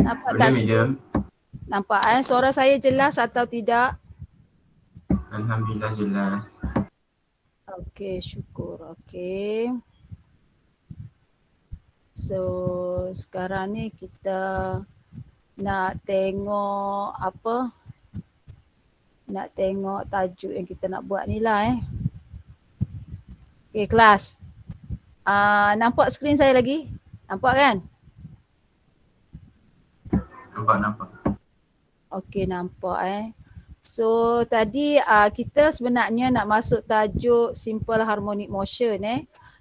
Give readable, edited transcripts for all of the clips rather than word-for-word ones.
Nampak Boleh tak? medium. Nampak suara saya jelas atau tidak? Alhamdulillah jelas. Okey, syukur. Okey. So, sekarang ni kita nak tengok apa? Nak tengok tajuk yang kita nak buat ni lah Okey, kelas. Nampak skrin saya lagi? Nampak kan? Nampak. Okey, nampak So, tadi kita sebenarnya nak masuk tajuk simple harmonic motion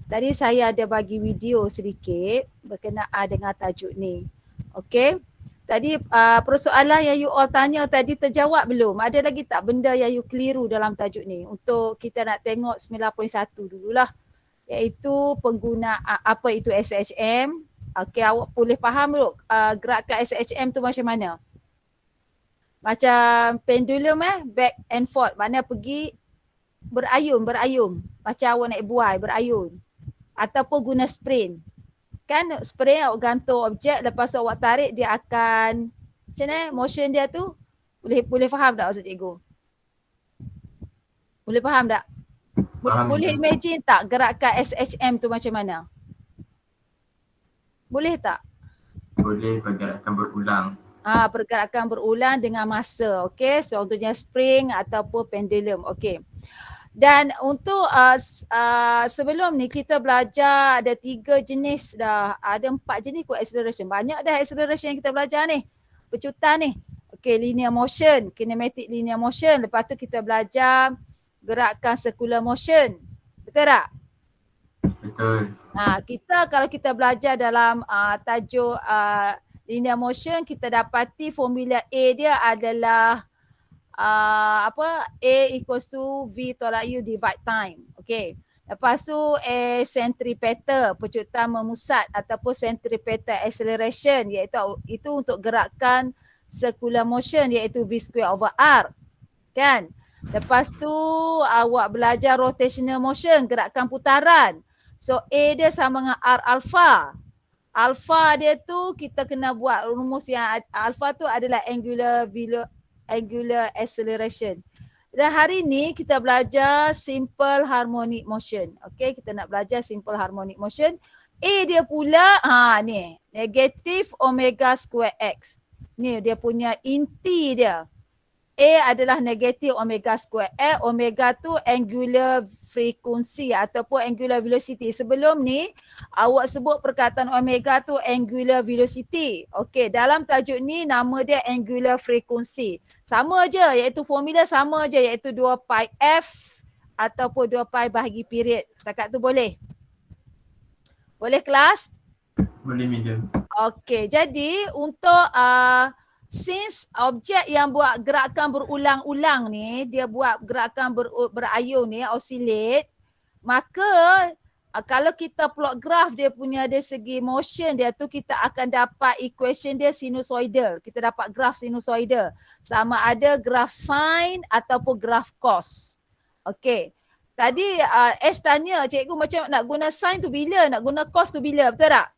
Tadi saya ada bagi video sedikit berkenaan dengan tajuk ni. Okey. Tadi persoalan yang you all tanya tadi terjawab belum? Ada lagi tak benda yang you keliru dalam tajuk ni? Untuk kita nak tengok 9.1 dululah. Iaitu penggunaan apa itu SHM. Okey, awak boleh faham dulu gerakan SHM tu macam mana? Macam pendulum back and forth. Mana pergi berayun. Macam awak naik buai berayun. Ataupun guna spring. Kan spring awak gantung objek, lepas tu awak tarik dia akan macam mana motion dia tu? Boleh faham tak maksud cikgu? Boleh faham tak? Boleh imagine tak gerakan SHM tu macam mana? Boleh tak? Boleh, pergerakan berulang. Pergerakan berulang dengan masa. Okey, contohnya spring ataupun pendulum. Okey. Dan untuk sebelum ni kita belajar ada 3 jenis dah. Ada 4 jenis kot acceleration. Banyak dah acceleration yang kita belajar ni. Pecutan ni. Okey, linear motion, kinematic linear motion. Lepas tu kita belajar gerakan circular motion. Betul tak? Betul. Kalau kita belajar dalam tajuk linear motion, kita dapati formula A dia adalah A equals to V tolak U divide time. Okay. Lepas tu centripetal, pecutan memusat ataupun centripetal acceleration, iaitu itu untuk gerakan circular motion iaitu V square over R. Kan? Lepas tu awak belajar rotational motion, gerakan putaran. So A dia sama dengan R alpha. Alpha dia tu kita kena buat rumus yang alpha tu adalah angular acceleration. Dan hari ni kita belajar simple harmonic motion. Okay, kita nak belajar simple harmonic motion. A dia pula, ni, negative omega square X. Ni dia punya inti dia. A adalah negative omega square X. Omega tu angular frequency ataupun angular velocity. Sebelum ni, awak sebut perkataan omega tu angular velocity. Okey, dalam tajuk ni nama dia angular frequency. Sama je, iaitu formula sama je, iaitu 2 pi F ataupun 2 pi bahagi period. Setakat tu boleh? Boleh kelas? Boleh medium. Okey, jadi untuk since objek yang buat gerakan berulang-ulang ni, dia buat gerakan berayun ni, oscillate, maka kalau kita plot graph dia punya dari segi motion dia tu, kita akan dapat equation dia sinusoidal. Kita dapat graph sinusoidal. Sama ada graph sine ataupun graph cos. Okey. Tadi Ash tanya cikgu macam nak guna sine tu bila, nak guna cos tu bila, betul tak?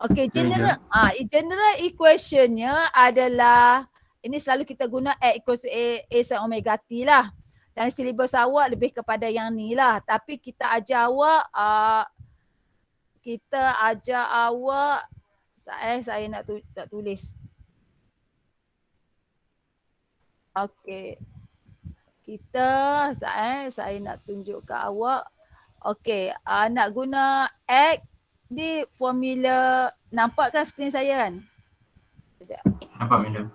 Okay, general equationnya adalah, ini selalu kita guna X equals to A sin omega T lah. Dan silibus awak lebih kepada yang ni lah. Tapi kita ajar awak, saya nak tulis. Okay. Saya nak tunjuk ke awak. Okay, nak guna X. Ni formula, nampak kan skrin saya kan? Nampak medium.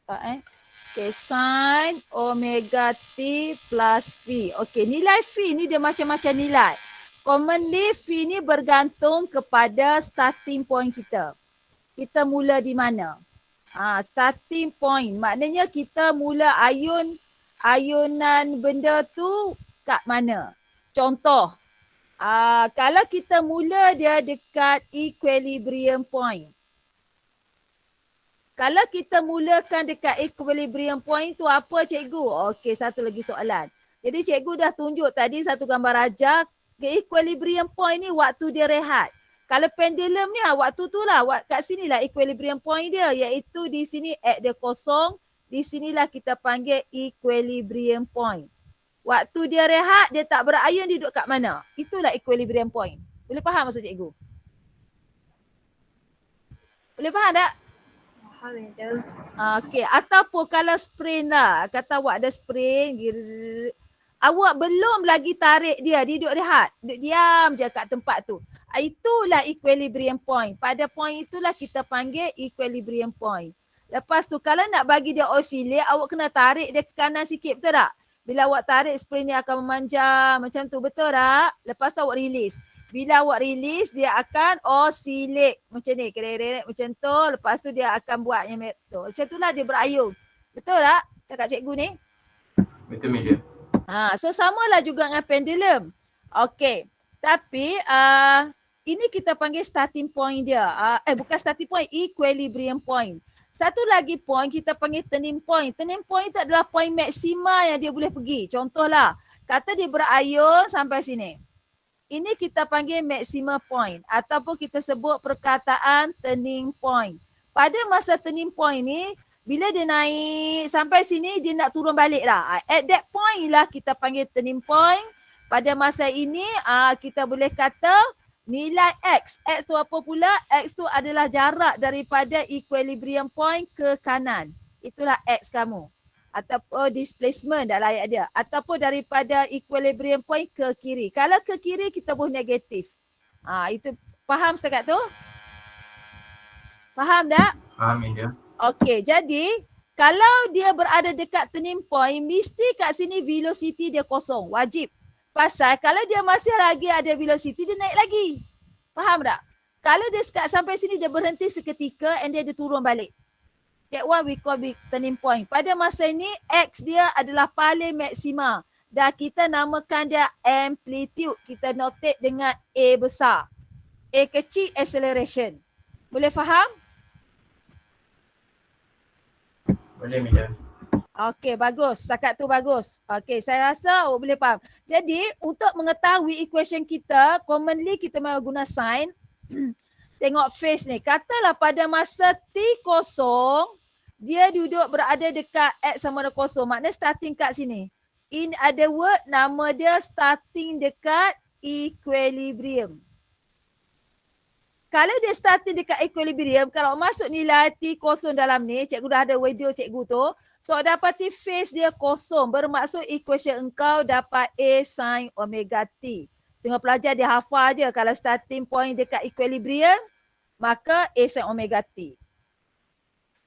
Okay, sin omega T plus V. Okay, nilai V ni dia macam-macam nilai. Commonly V ni bergantung kepada starting point kita. Kita mula di mana? Starting point. Maknanya kita mula ayunan benda tu kat mana? Contoh, kalau kita mula dia dekat equilibrium point. Kalau kita mulakan dekat equilibrium point tu apa cikgu? Okey, satu lagi soalan. Jadi cikgu dah tunjuk tadi satu gambar ajar ke equilibrium point ni waktu dia rehat. Kalau pendulum ni waktu tu lah, kat sini lah equilibrium point dia, iaitu di sini at dia kosong, di sinilah kita panggil equilibrium point. Waktu dia rehat, dia tak berayun, dia duduk kat mana? Itulah equilibrium point. Boleh faham maksud cikgu? Boleh faham tak? Faham, madam. Okey, ataupun kalau sprint lah, kata awak ada sprint, awak belum lagi tarik dia duduk rehat, duduk diam je kat tempat tu. Itulah equilibrium point. Pada point itulah kita panggil equilibrium point. Lepas tu kalau nak bagi dia oscillate, awak kena tarik dia ke kanan sikit, betul tak? Bila awak tarik, spring ni akan memanjang macam tu, betul tak? Lepas tu awak release. Bila awak release, dia akan oscillate macam ni, kerek-kerek macam tu. Lepas tu dia akan buat yang tu. Macam itulah dia berayun. Betul tak cakap cikgu ni? Betul, madam. So samalah juga dengan pendulum. Okey. Tapi ini kita panggil starting point dia. Bukan starting point, equilibrium point. Satu lagi point kita panggil turning point. Turning point itu adalah point maksima yang dia boleh pergi. Contohlah, kata dia berayun sampai sini. Ini kita panggil maximum point ataupun kita sebut perkataan turning point. Pada masa turning point ni, bila dia naik sampai sini, dia nak turun balik lah. At that point lah kita panggil turning point. Pada masa ini, kita boleh kata nilai X. X tu apa pula? X tu adalah jarak daripada equilibrium point ke kanan. Itulah X kamu. Ataupun displacement dalam ayat dia. Ataupun daripada equilibrium point ke kiri. Kalau ke kiri, kita boleh negatif. Itu faham setakat tu? Faham tak? Faham, madam. Okey, jadi kalau dia berada dekat turning point, mesti kat sini velocity dia kosong. Wajib. Pasal kalau dia masih lagi ada velocity, dia naik lagi. Faham tak? Kalau dia sampai sini, dia berhenti seketika and dia turun balik. That one we call big turning point. Pada masa ini, X dia adalah paling maksima. Dan kita namakan dia amplitude. Kita notate dengan A besar. A kecil, acceleration. Boleh faham? Boleh, madam. Okey, bagus. Setakat tu bagus. Okey, saya rasa awak boleh faham. Jadi, untuk mengetahui equation kita, commonly kita memang guna sign. Tengok phase ni. Katalah pada masa T kosong, dia duduk berada dekat X sama dengan kosong. Maknanya starting kat sini. In other word, nama dia starting dekat equilibrium. Kalau dia starting dekat equilibrium, kalau masuk nilai T kosong dalam ni, cikgu dah ada video cikgu tu. So dapati phase dia kosong. Bermaksud equation engkau dapat A sin omega T. Setengah pelajar dia hafal je kalau starting point dekat equilibrium, maka A sin omega T.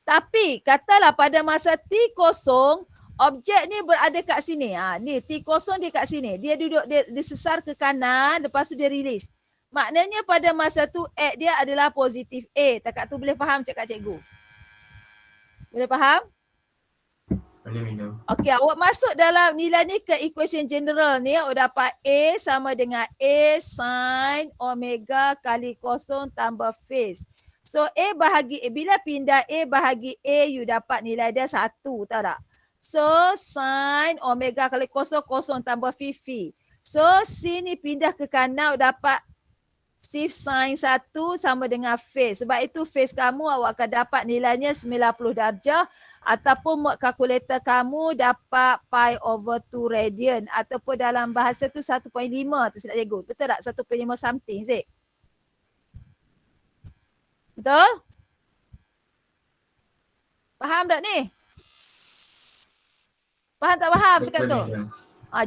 Tapi katalah pada masa T kosong, objek ni berada kat sini. Ni T kosong dia kat sini. Dia duduk, dia sesar ke kanan, lepas tu dia release. Maknanya pada masa tu X dia adalah positif A. Takat tu boleh faham cakap cikgu? Boleh faham? Boleh, madam. Okey, awak masuk dalam nilai ni ke equation general ni, awak dapat A sama dengan A sin omega kali kosong tambah phase. So A bahagi A, bila pindah A bahagi A, you dapat nilai dia 1, tahu tak? So sin omega kali kosong, kosong tambah phi. So sini pindah ke kanan, awak dapat shift sin 1 sama dengan phase. Sebab itu phase kamu awak akan dapat nilainya 90 darjah. Ataupun mod kalkulator kamu dapat pi over 2 radian. Ataupun dalam bahasa tu 1.5 tersilap cikgu. Betul tak? 1.5 something, Zik? Betul? Faham tak ni? Faham tak faham cakap tu?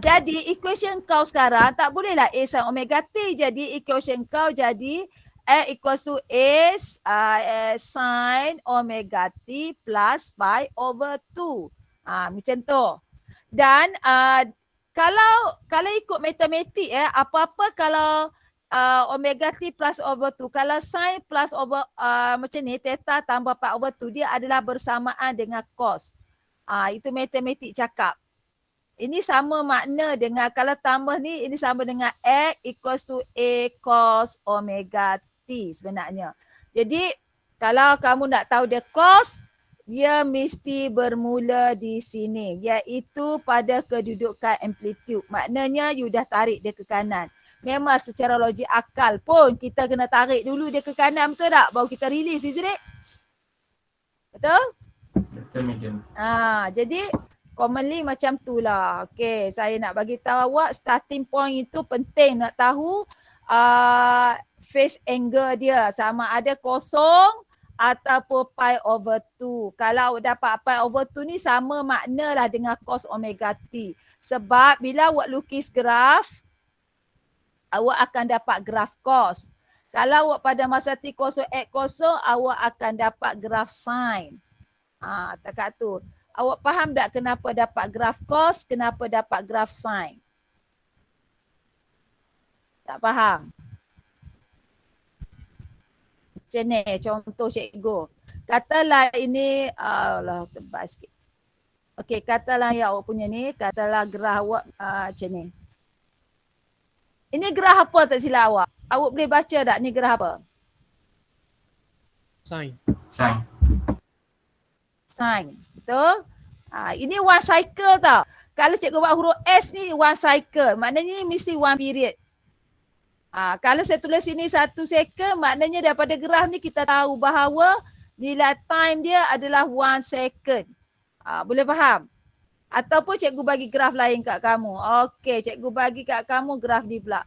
Jadi equation kau sekarang tak bolehlah A sin omega T. Jadi equation kau jadi X equals to A sin omega T plus pi over 2. Macam tu. Dan kalau ikut matematik apa-apa kalau omega T plus over 2. Kalau sin plus over macam ni, theta tambah pi over 2, dia adalah bersamaan dengan cos. Itu matematik cakap. Ini sama makna dengan kalau tambah ni, ini sama dengan X equals to A cos omega T sebenarnya. Jadi kalau kamu nak tahu dia cos, dia mesti bermula di sini, iaitu pada kedudukan amplitude. Maknanya you dah tarik dia ke kanan. Memang secara logik akal pun kita kena tarik dulu dia ke kanan, betul tak? Baru kita release, isn't it? Betul? Betul medium. Jadi commonly macam tu lah. Okay, saya nak bagi tahu awak starting point itu penting nak tahu phase angle dia sama ada kosong ataupun pi over 2. Kalau awak dapat pi over 2 ni sama makna lah dengan cos omega t. Sebab bila awak lukis graf, awak akan dapat graf cos. Kalau awak pada masa t kosong x kosong, awak akan dapat graf sin. Tak tu. Awak faham tak kenapa dapat graf cos, kenapa dapat graf sin? Tak faham? Macam ni contoh cikgu. Katalah ini, Allah tebal sikit. Okey, katalah yang awak punya ni, katalah graf awak macam ni. Ini graf apa tak silap awak? Awak boleh baca tak ni graf apa? Sign. Sign. Sin. Betul? Ini one cycle tau. Kalau cikgu buat huruf S ni one cycle. Maknanya ni mesti one period. Kalau saya tulis sini 1 second, maknanya daripada graf ni kita tahu bahawa nilai time dia adalah 1 second. Boleh faham? Ataupun cikgu bagi graf lain kat kamu. Okey, cikgu bagi kat kamu graf ni pula.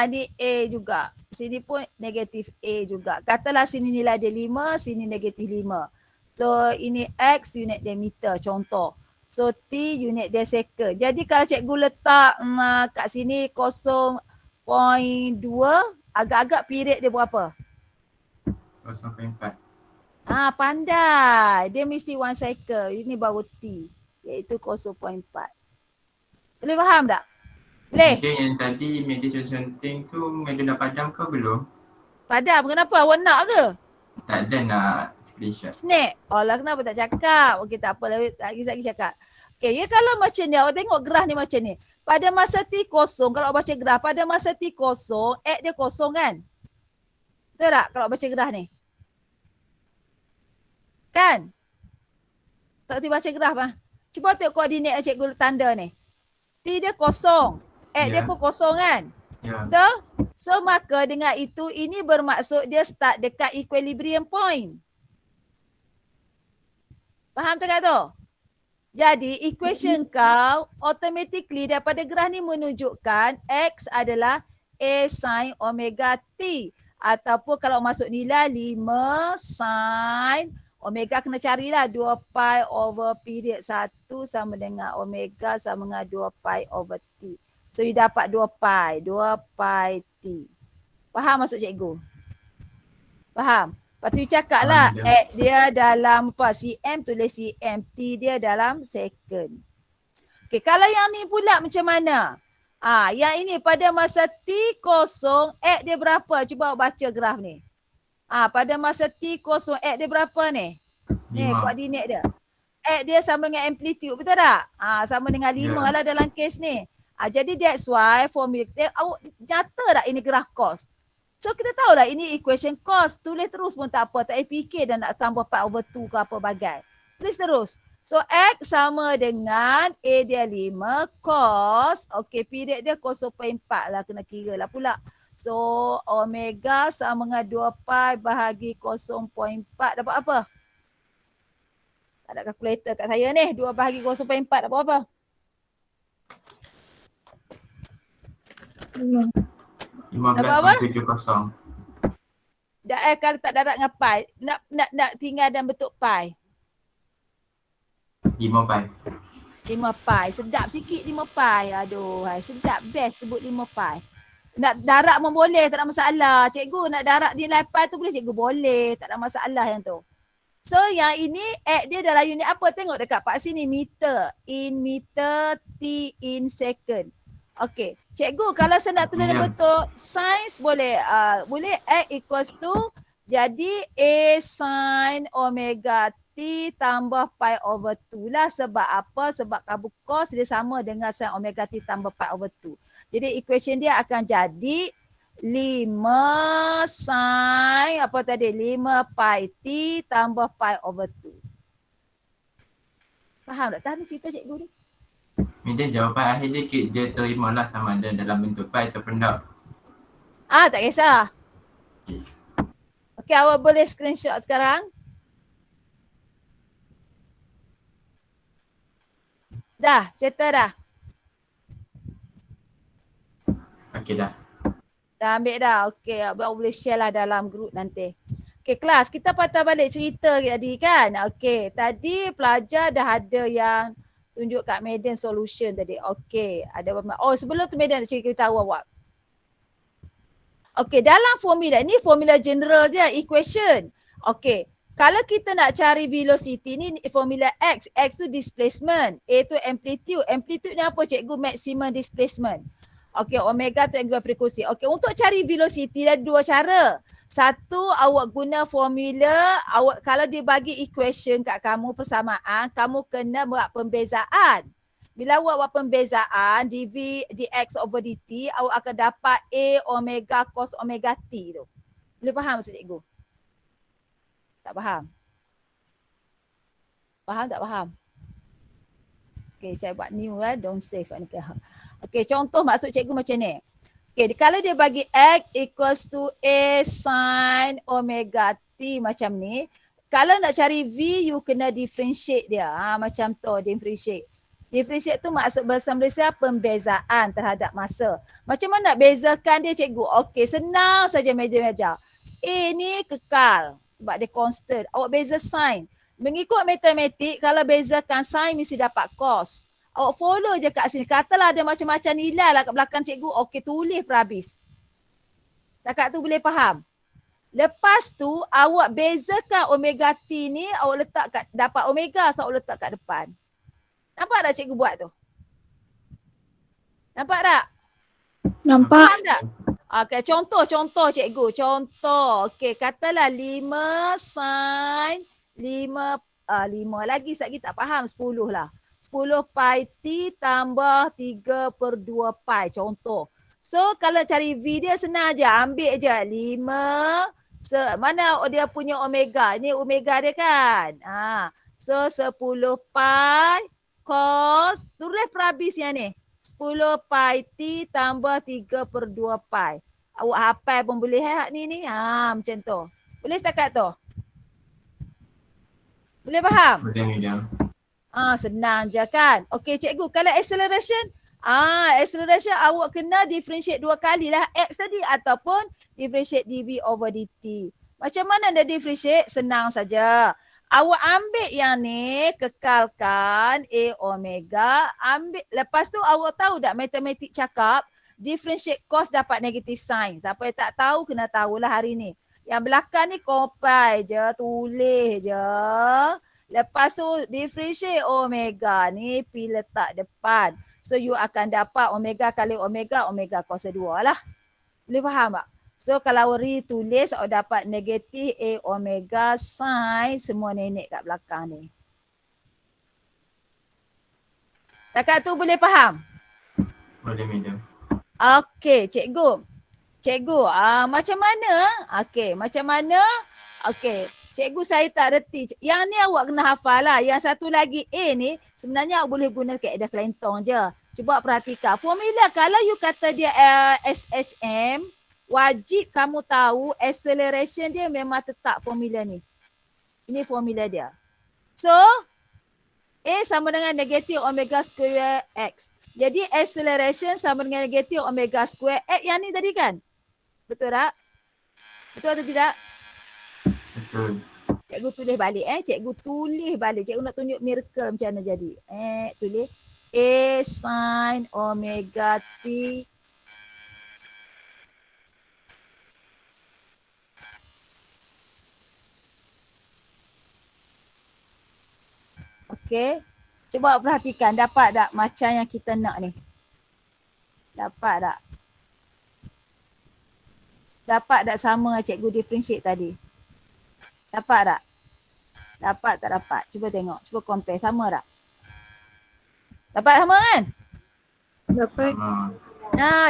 Ni A juga. Sini pun negatif A juga. Katalah sini nilai dia 5, sini negatif 5. So ini X unit dia meter contoh. So T unit dia second. Jadi kalau cikgu letak kat sini 0.2, agak-agak period dia berapa? 0.4. Pandai. Dia mesti one cycle. Ini baru T. Iaitu 0.4. Boleh faham tak? Boleh? Media yang tadi media sunting tu media dah padam ke belum? Padam. Kenapa? Awak nak ke? Tak ada nak screenshot. Snap. Alah kenapa tak cakap? Okey tak apa. Lagi cakap. Okey, ya kalau macam ni, awak tengok graf ni macam ni. Pada masa T kosong, kalau awak baca graf, pada masa T kosong, X dia kosong kan? Betul tak kalau baca graf ni? Kan? Tak boleh baca graf Cuba tengok koordinat yang cikgu tanda ni. T dia kosong. X dia pun kosong kan? Ya. Betul? So maka dengan itu, ini bermaksud dia start dekat equilibrium point. Faham tak tu? Jadi equation kau automatically daripada graf ni menunjukkan X adalah A sin omega T. Ataupun kalau masuk nilai 5 sin omega kena carilah 2 pi over period 1 sama dengan omega sama dengan 2 pi over T. So you dapat 2 pi T. Faham maksud cikgu? Faham? Lepas tu you cakap lah X dia dalam cm, tulis cm, T dia dalam second. Okay, kalau yang ni pula macam mana? Yang ini pada masa T kosong, X dia berapa? Cuba baca graf ni. Pada masa T kosong, X dia berapa ni? Ni koordinat dia. X dia sama dengan amplitude, betul tak? Sama dengan 5 lah dalam kes ni. Jadi that's why formula kita, awak nyata tak ini graf cos? So kita tahu lah ini equation cos. Tulis terus pun tak apa. Tak payah fikir dan nak tambah 4/2 ke apa bagai. Tulis terus. So X sama dengan A dia 5 cos. Okay, period dia 0.4 lah. Kena kira lah pula. So omega sama dengan 2 pi bahagi 0.4. Dapat apa? Tak ada kalkulator kat saya ni. 2 bahagi 0.4 dapat apa? 15.70. Kalau tak darat dengan pi, nak tinggal dalam bentuk pi. 5 pi. 5 pi. Sedap sikit 5 pi. Aduh, sedap best sebut 5 pi. Nak darat pun boleh, tak ada masalah. Cikgu nak darat nilai pi tu boleh cikgu? Boleh, tak ada masalah yang tu. So yang ini X dia dalam unit apa? Tengok dekat part sini meter. In meter, T in second. Okey, cikgu kalau saya nak tulis dalam bentuk sains boleh boleh X equals to jadi A sin omega T tambah pi over 2 lah. Sebab apa? Sebab kabut cos dia sama dengan sin omega T tambah pi over 2. Jadi equation dia akan jadi 5 sin apa tadi? 5 pi T tambah pi over 2. Faham tak? Tahu cerita cikgu ni? Media jawapan akhir dia, dia terimalah sama ada dalam bentuk pi ataupun tak. Tak kisah. Okey, awak boleh screenshot sekarang. Dah, settle dah. Okey dah. Dah ambil dah. Okey, awak boleh share lah dalam group nanti. Okey, kelas. Kita patah balik cerita tadi kan. Okey, tadi pelajar dah ada yang tunjuk kat Medan solution tadi. Okey, ada sebelum tu Medan nak cerita tahu awak. Okey, dalam formula ni formula general je, equation. Okey, kalau kita nak cari velocity ni formula X. X tu displacement, A tu amplitude. Amplitude ni apa cikgu? Maximum displacement. Okey, omega tu angular frequency. Okey, untuk cari velocity ada dua cara. Satu, awak guna formula, awak kalau dia bagi equation kat kamu persamaan, kamu kena buat pembezaan. Bila awak buat pembezaan dv dx over dt, awak akan dapat A omega cos omega t tu. Boleh faham maksud cikgu? Tak faham? Faham tak faham? Okay, saya buat new don't save. Okay, contoh maksud cikgu macam ni. Okay, kalau dia bagi X equals to A sin omega t macam ni, kalau nak cari V, you kena differentiate dia. Macam tu, differentiate. Differentiate tu maksud bahasa Malaysia pembezaan terhadap masa. Macam mana nak bezakan dia cikgu? Okey, senang saja meja-meja. A ni kekal sebab dia constant. Awak beza sin. Mengikut matematik, kalau bezakan sin mesti dapat cos. Awak follow je kat sini. Katalah ada macam-macam nilai lah kat belakang cikgu. Okey, tulis per habis. Takat tu boleh faham? Lepas tu, awak bezakan omega t ni, awak letak kat, dapat omega, so awak letak kat depan. Nampak tak cikgu buat tu? Nampak tak? Nampak. Faham tak? Okay, contoh cikgu. Contoh. Okay, katalah 5 sin 5 lagi sekejap lagi tak faham. 10 lah. 10 pi t tambah 3/2 pi. Contoh. So, kalau cari V dia senang je. Ambil je 5. Mana dia punya omega? Ini omega dia kan? So, 10 pi cos, tulis per habis yang ni. 10 pi t tambah 3/2 pi. Awak hafal pun boleh ni. Macam tu. Boleh setakat tu? Boleh faham? Boleh medium. Senang je kan? Okey cikgu, kalau acceleration, acceleration awak kena differentiate dua kali lah X tadi ataupun differentiate dv over dt. Macam mana anda differentiate? Senang saja. Awak ambil yang ni, kekalkan A omega, ambil, lepas tu awak tahu tak matematik cakap, differentiate cos dapat negative sign. Siapa yang tak tahu, kena tahulah hari ni. Yang belakang ni compile je, tulis je. Lepas tu differentiate omega ni, pi letak depan. So you akan dapat omega kali omega, omega cos 2 lah. Boleh faham tak? So kalau tulis, awak dapat negatif A omega sin semua nenek kat belakang ni. Takat tu boleh faham? Boleh medium. Okey, cikgu. Cikgu, macam mana? Okey, macam mana? Okey, cikgu saya tak reti. Yang ni awak kena hafal lah. Yang satu lagi A ni, sebenarnya awak boleh guna kaedah kelentong je. Cuba perhatikan. Formula kalau you kata dia SHM, wajib kamu tahu acceleration dia memang tetap formula ni. Ini formula dia. So, A sama dengan negatif omega square X. Jadi acceleration sama dengan negatif omega square X yang ni tadi kan? Betul tak? Betul atau tidak? Betul. Cikgu tulis balik Cikgu tulis balik. Cikgu nak tunjuk miracle macam mana jadi. Tulis A sin omega t okey. Cuba perhatikan dapat tak macam yang kita nak ni? Dapat tak? Dapat tak sama cikgu differentiate tadi? Dapat tak? Dapat tak dapat? Cuba tengok. Cuba compare. Sama tak? Dapat sama kan? Dapat.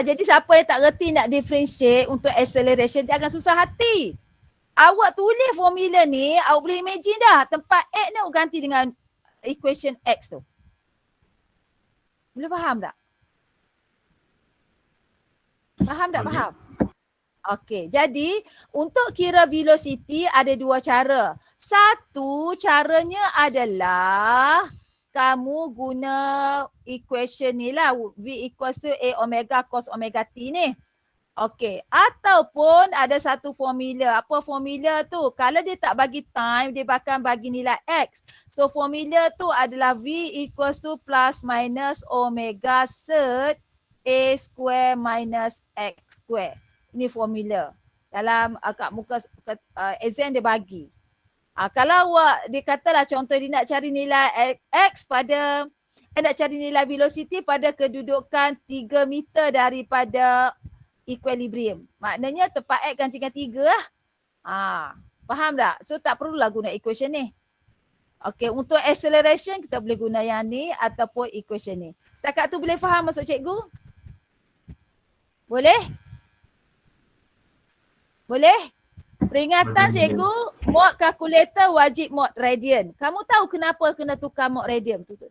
Jadi siapa yang tak reti nak differentiate untuk acceleration, jangan susah hati. Awak tulis formula ni, awak boleh imagine dah. Tempat X ni awak ganti dengan equation X tu. Boleh faham tak? Faham tak? Boleh. Faham? Okey, jadi untuk kira velocity ada dua cara. Satu caranya adalah kamu guna equation ni lah, V equals to A omega cos omega T ni. Okey, ataupun ada satu formula. Apa formula tu? Kalau dia tak bagi time, dia akan bagi nilai X. So formula tu adalah V equals to plus minus omega sert A square minus X square. Ini formula. Dalam kat muka exam dia bagi. Kalau dia katalah contoh dia nak cari nilai X pada, nak cari nilai velocity pada kedudukan 3 meter daripada equilibrium. Maknanya tempat X gantikan 3 lah. Faham tak? So tak perlulah guna equation ni. Okey, untuk acceleration kita boleh guna yang ni ataupun equation ni. Setakat tu boleh faham maksud cikgu? Boleh? Boleh? Peringatan Boleh. cikgu, mod calculator wajib mod radian. Kamu tahu kenapa kena tukar mod radian? Tutup.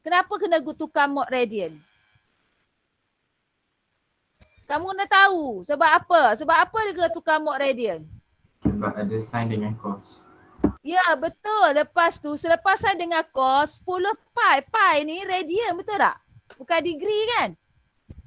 Kenapa kena tukar mod radian? Kamu kena tahu. Sebab apa? Sebab apa dia kena tukar mod radian? Sebab ada sin dengan cos. Ya, betul. Lepas tu, selepas saya dengan cos, 10 pi. Pi ni radian, betul tak? Bukan degree kan?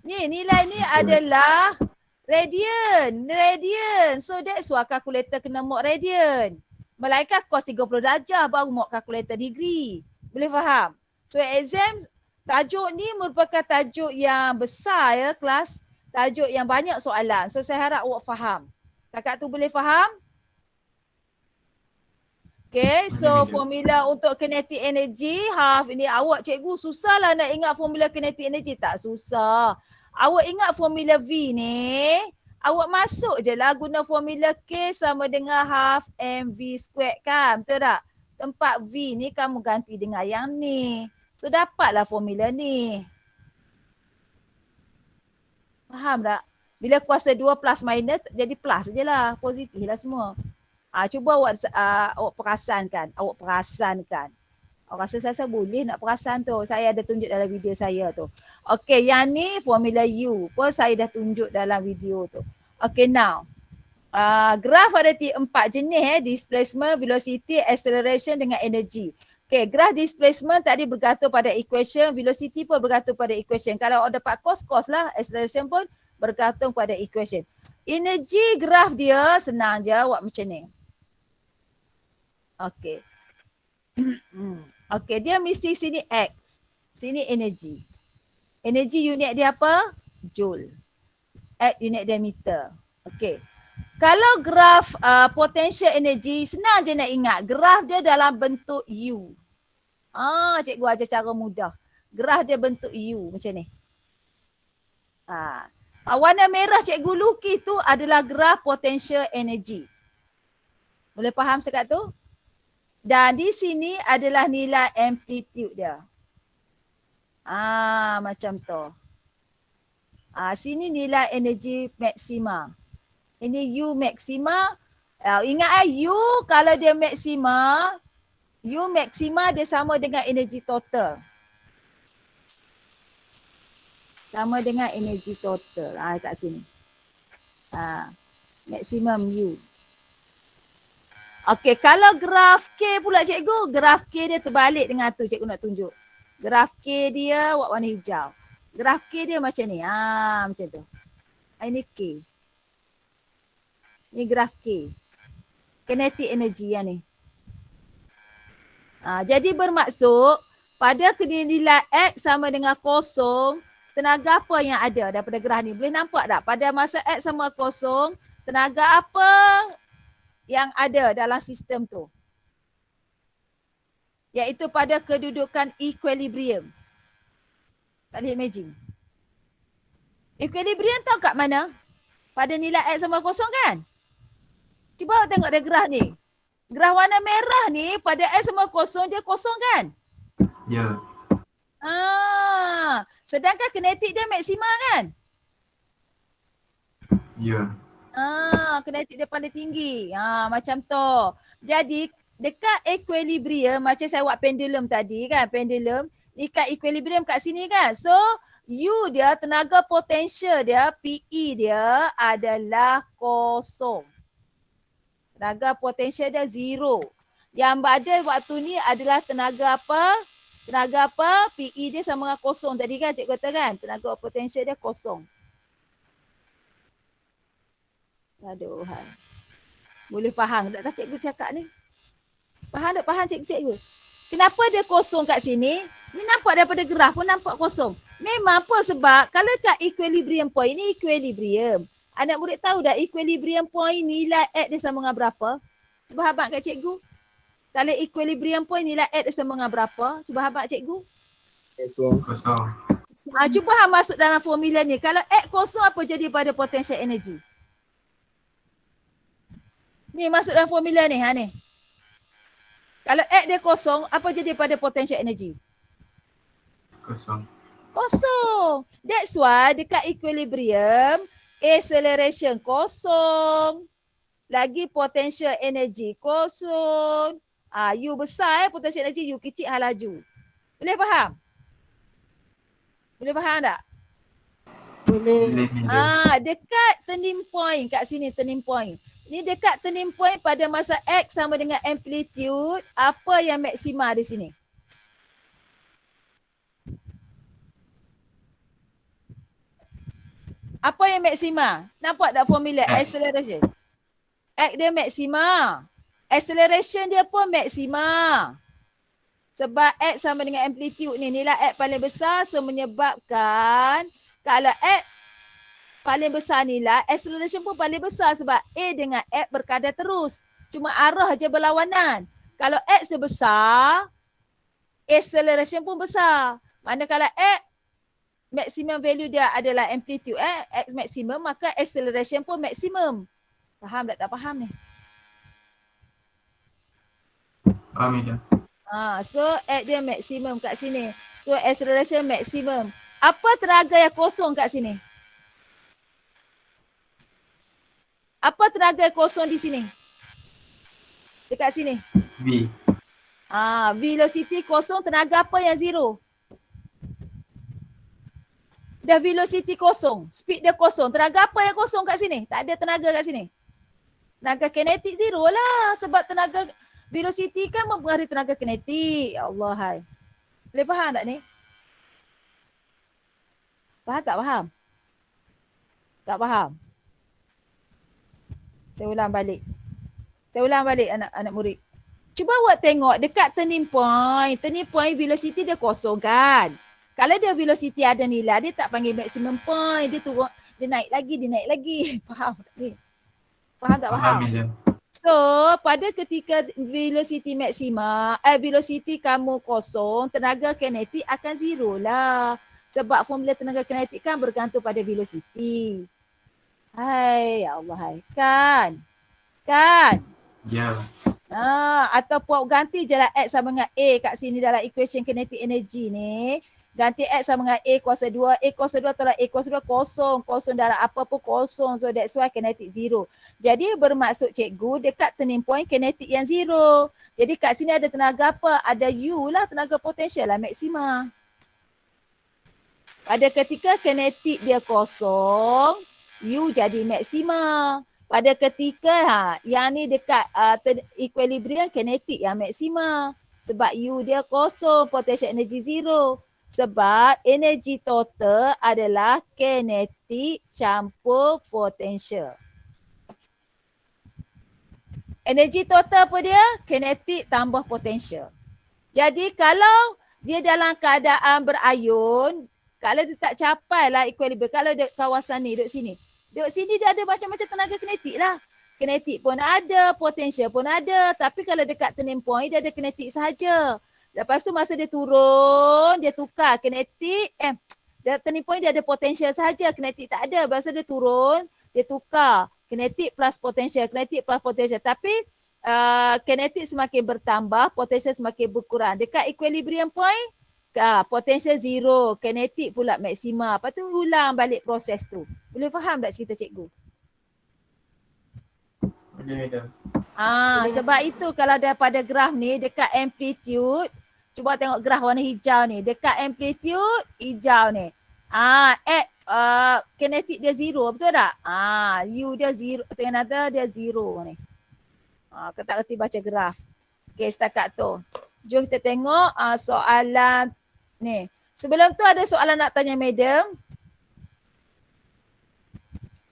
Ni, nilai ni adalah radian. Radian. So that's why kalkulator kena mod radian. Melainkan cos 30 darjah baru mod kalkulator degree. Boleh faham? So exam, tajuk ni merupakan tajuk yang besar ya kelas. Tajuk yang banyak soalan. So saya harap awak faham. Kakak tu boleh faham? Okay, so formula untuk kinetic energy half ini awak cikgu susahlah nak ingat formula kinetic energy. Tak susah. Awak ingat formula V ni, awak masuk je lah guna formula K sama dengan half mv squared kan, betul tak? Tempat V ni kamu ganti dengan yang ni. So dapatlah formula ni. Faham tak? Bila kuasa 2 plus minus jadi plus je lah, positif lah semua. Cuba awak perasankan. Awak rasa saya boleh nak perasan tu. Saya ada tunjuk dalam video saya tu. Okey, yang ni formula U pun saya dah tunjuk dalam video tu. Okey, now. Graf ada 4 jenis displacement, velocity, acceleration dengan energy. Okey, graf displacement tadi bergantung pada equation, velocity pun bergantung pada equation. Kalau awak dapat cos lah, acceleration pun bergantung pada equation. Energy graf dia senang je awak macam ni. Okey. Okey, dia mesti sini X. Sini energy. Energy unit dia apa? Joule. X unit dia meter. Okey. Kalau graf potential energy, senang je nak ingat. Graf dia dalam bentuk U. Cikgu ajar cara mudah. Graf dia bentuk U macam ni. Warna merah cikgu lukis tu adalah graf potential energy. Boleh faham sekat tu? Dan di sini adalah nilai amplitude dia. Macam tu. Sini nilai energi maksima. Ini U maksima. Ingat U kalau dia maksima, U maksima dia sama dengan energi total. Sama dengan energi total. Kat sini. Maksimum U. Okey, kalau graf K pula cikgu, graf K dia terbalik dengan tu cikgu nak tunjuk. Graf K dia warna hijau. Graf K dia macam ni. Macam tu. Ini K. Ini graf K. Kinetic energy yang ni. Jadi bermaksud pada nilai X sama dengan kosong, tenaga apa yang ada daripada graf ni? Boleh nampak tak? Pada masa X sama kosong, tenaga apa yang ada dalam sistem tu? Iaitu pada kedudukan equilibrium. Tak boleh imagine. Equilibrium tahu kat mana? Pada nilai X sama kosong kan? Cuba tengok dia graf ni. Graf warna merah ni pada X sama kosong dia kosong kan? Ya. Sedangkan kinetik dia maksima kan? Ya. Kinetik dia paling tinggi. Macam tu. Jadi dekat equilibrium macam saya buat pendulum tadi kan, pendulum Dekat equilibrium kat sini kan. So U dia, tenaga potential dia, PE dia adalah kosong. Tenaga potential dia zero. Yang ada waktu ni adalah tenaga apa? Tenaga apa? PE dia sama dengan kosong. Tadi kan cikgu kata kan, tenaga potential dia kosong. Aduh, hai. Boleh faham tak cikgu cakap ni? Faham tak? Faham cikgu? Kenapa dia kosong kat sini? Ni nampak daripada graf pun nampak kosong. Memang apa sebab kalau kat equilibrium point ni equilibrium. Anak murid tahu dah equilibrium point nilai X dia sama dengan berapa? Cuba habaq kat cikgu. Kalau equilibrium point nilai X dia sama dengan berapa? Cuba habaq cikgu. Kosong. Cuba hang masuk dalam formula ni. Kalau X kosong apa jadi pada potential energy? Ni masuk dalam formula ni. Ha ni. Kalau X dia kosong, apa jadi pada potential energy? Kosong. Kosong. That's why dekat equilibrium, acceleration kosong. Lagi potential energy kosong. U besar potential energy, U kecil hal laju. Boleh faham? Boleh faham tak? Boleh. Dekat turning point kat sini, turning point. Ni dekat turning point pada masa X sama dengan amplitude, apa yang maksima di sini? Apa yang maksima? Nampak tak formula X. acceleration? X dia maksima. Acceleration dia pun maksima. Sebab X sama dengan amplitude ni, nilai X paling besar, so menyebabkan kalau X paling besar nilai, acceleration pun paling besar sebab A dengan X berkadar terus. Cuma arah je berlawanan. Kalau X dia besar, acceleration pun besar. Manakala X, maximum value dia adalah amplitude X maximum, maka acceleration pun maximum. Faham tak faham ni? Faham je. So X dia maximum kat sini. So acceleration maximum. Apa tenaga yang kosong kat sini? Apa tenaga kosong di sini? Dekat sini. V. Velocity kosong, tenaga apa yang zero? Dah velocity kosong, speed dia kosong. Tenaga apa yang kosong kat sini? Tak ada tenaga kat sini. Tenaga kinetik zero lah. Sebab tenaga velocity kan mempengaruhi tenaga kinetik. Ya Allah, hai. Boleh faham tak ni? Faham tak faham? Tak faham? Saya ulang balik. Anak-anak murid. Cuba awak tengok dekat turning point. Turning point velocity dia kosong kan. Kalau dia velocity ada nilai, dia tak panggil maximum point. Dia turun, dia naik lagi. Faham tak ni? Faham tak faham? Faham je. So, pada ketika velocity maksima, velocity kamu kosong, tenaga kinetik akan zero lah. Sebab formula tenaga kinetik kan bergantung pada velocity. Hai, ya Allah, hai. Kan? Ya. Ataupun ganti je lah X sama dengan A kat sini dalam equation kinetic energy ni. Ganti X sama dengan A kuasa 2. A kuasa 2 tolak A kuasa 2 kosong. Kosong darab apa pun kosong. So that's why kinetic zero. Jadi bermaksud cikgu dekat turning point kinetic yang zero. Jadi kat sini ada tenaga apa? Ada U lah, tenaga potential lah maksima. Pada ketika kinetik dia kosong, U jadi maksima. Pada ketika yang ni dekat equilibrium kinetik yang maksima. Sebab U dia kosong, potential energy zero. Sebab energi total adalah kinetik campur potential. Energi total apa dia? Kinetik tambah potential. Jadi kalau dia dalam keadaan berayun, kalau dia tak capai lah equilibrium, kalau dia kawasan ni duduk sini dia ada macam-macam tenaga kinetik lah. Kinetik pun ada, potential pun ada. Tapi kalau dekat turning point, dia ada kinetik sahaja. Lepas tu masa dia turun, dia tukar kinetik. Turning point dia ada potential sahaja, kinetik tak ada. Masa dia turun, dia tukar kinetik plus potential, kinetik plus potential. Tapi kinetik semakin bertambah, potential semakin berkurang. Dekat equilibrium point, potential zero, kinetik pula maksima. Lepas tu ulang balik proses tu. Boleh faham tak cerita cikgu? Boleh je. Sebab itu kalau daripada graf ni dekat amplitude, Cuba tengok graf warna hijau ni. Dekat amplitude hijau ni. At kinetik dia zero, betul tak? U dia zero, ternyata dia zero ni. Kau tak kerti baca graf. Okay, setakat tu. Jom kita tengok soalan ni. Sebelum tu ada soalan nak tanya madam.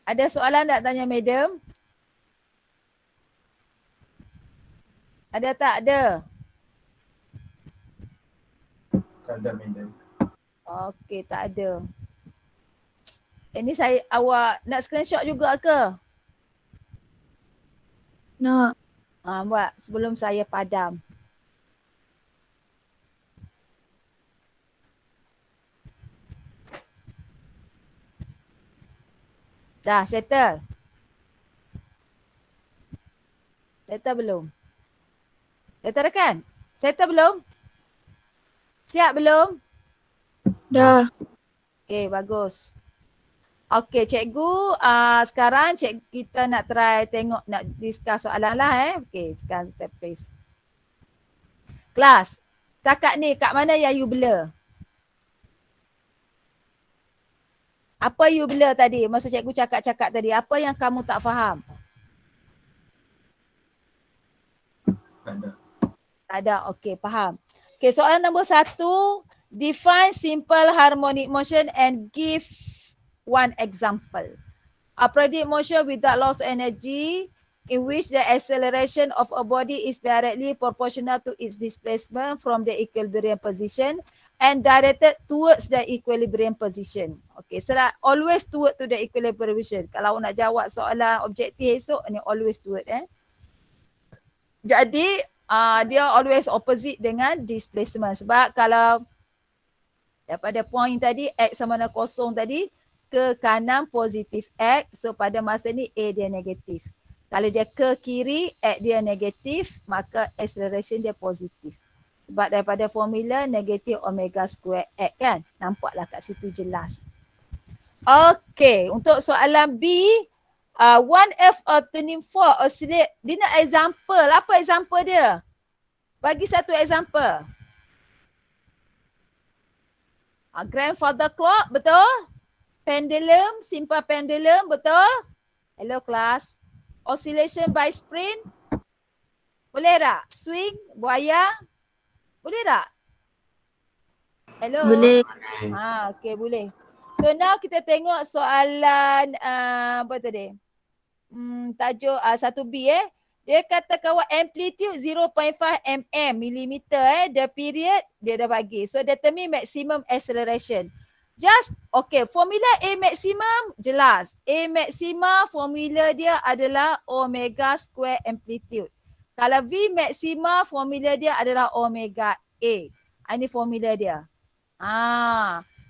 Ada soalan nak tanya madam? Ada tak? Ada. Tak ada madam. Okey, tak ada. Ini awak nak screenshot juga ke? Nak. Buat sebelum saya padam. Dah settle? Settle belum? Settle kan? Settle belum? Siap belum? Dah. Okay, bagus. Okay, cikgu sekarang kita nak try tengok, nak discuss soalan lah Okay, sekarang kita please. Kelas, cakap ni kat mana yang you blur? Apa you blur tadi? Masa cikgu cakap-cakap tadi, apa yang kamu tak faham? Tak ada. Tak ada, okay, faham. Okay, soalan nombor 1. Define simple harmonic motion and give one example. A predict motion without loss of energy in which the acceleration of a body is directly proportional to its displacement from the equilibrium position and directed towards the equilibrium position. Okay, so always toward to the equilibrium position. Kalau nak jawab soalan objektif esok, ni always toward. Jadi, dia always opposite dengan displacement. Sebab kalau daripada point tadi, X sama dengan kosong tadi, ke kanan positif X. So pada masa ni A dia negatif. Kalau dia ke kiri, X dia negatif, maka acceleration dia positif. Sebab daripada formula negatif omega square X kan. Nampaklah kat situ jelas. Okay, untuk soalan B, 1F turning fork oscillate. Dia nak example. Apa example dia? Bagi satu example. Grandfather clock, betul? Pendulum, simple pendulum, betul? Hello class. Oscillation by spring. Boleh tak? Swing, buaya. Boleh tak? Hello? Boleh. Okay, boleh. So now kita tengok soalan apa tadi? Tajuk 1B Dia kata kawan amplitude 0.5 millimeter the period dia dah bagi. So determine maximum acceleration. Just okay, formula A maximum jelas. A maxima formula dia adalah omega square amplitude. Kalau V maxima formula dia adalah omega A. Ini formula dia.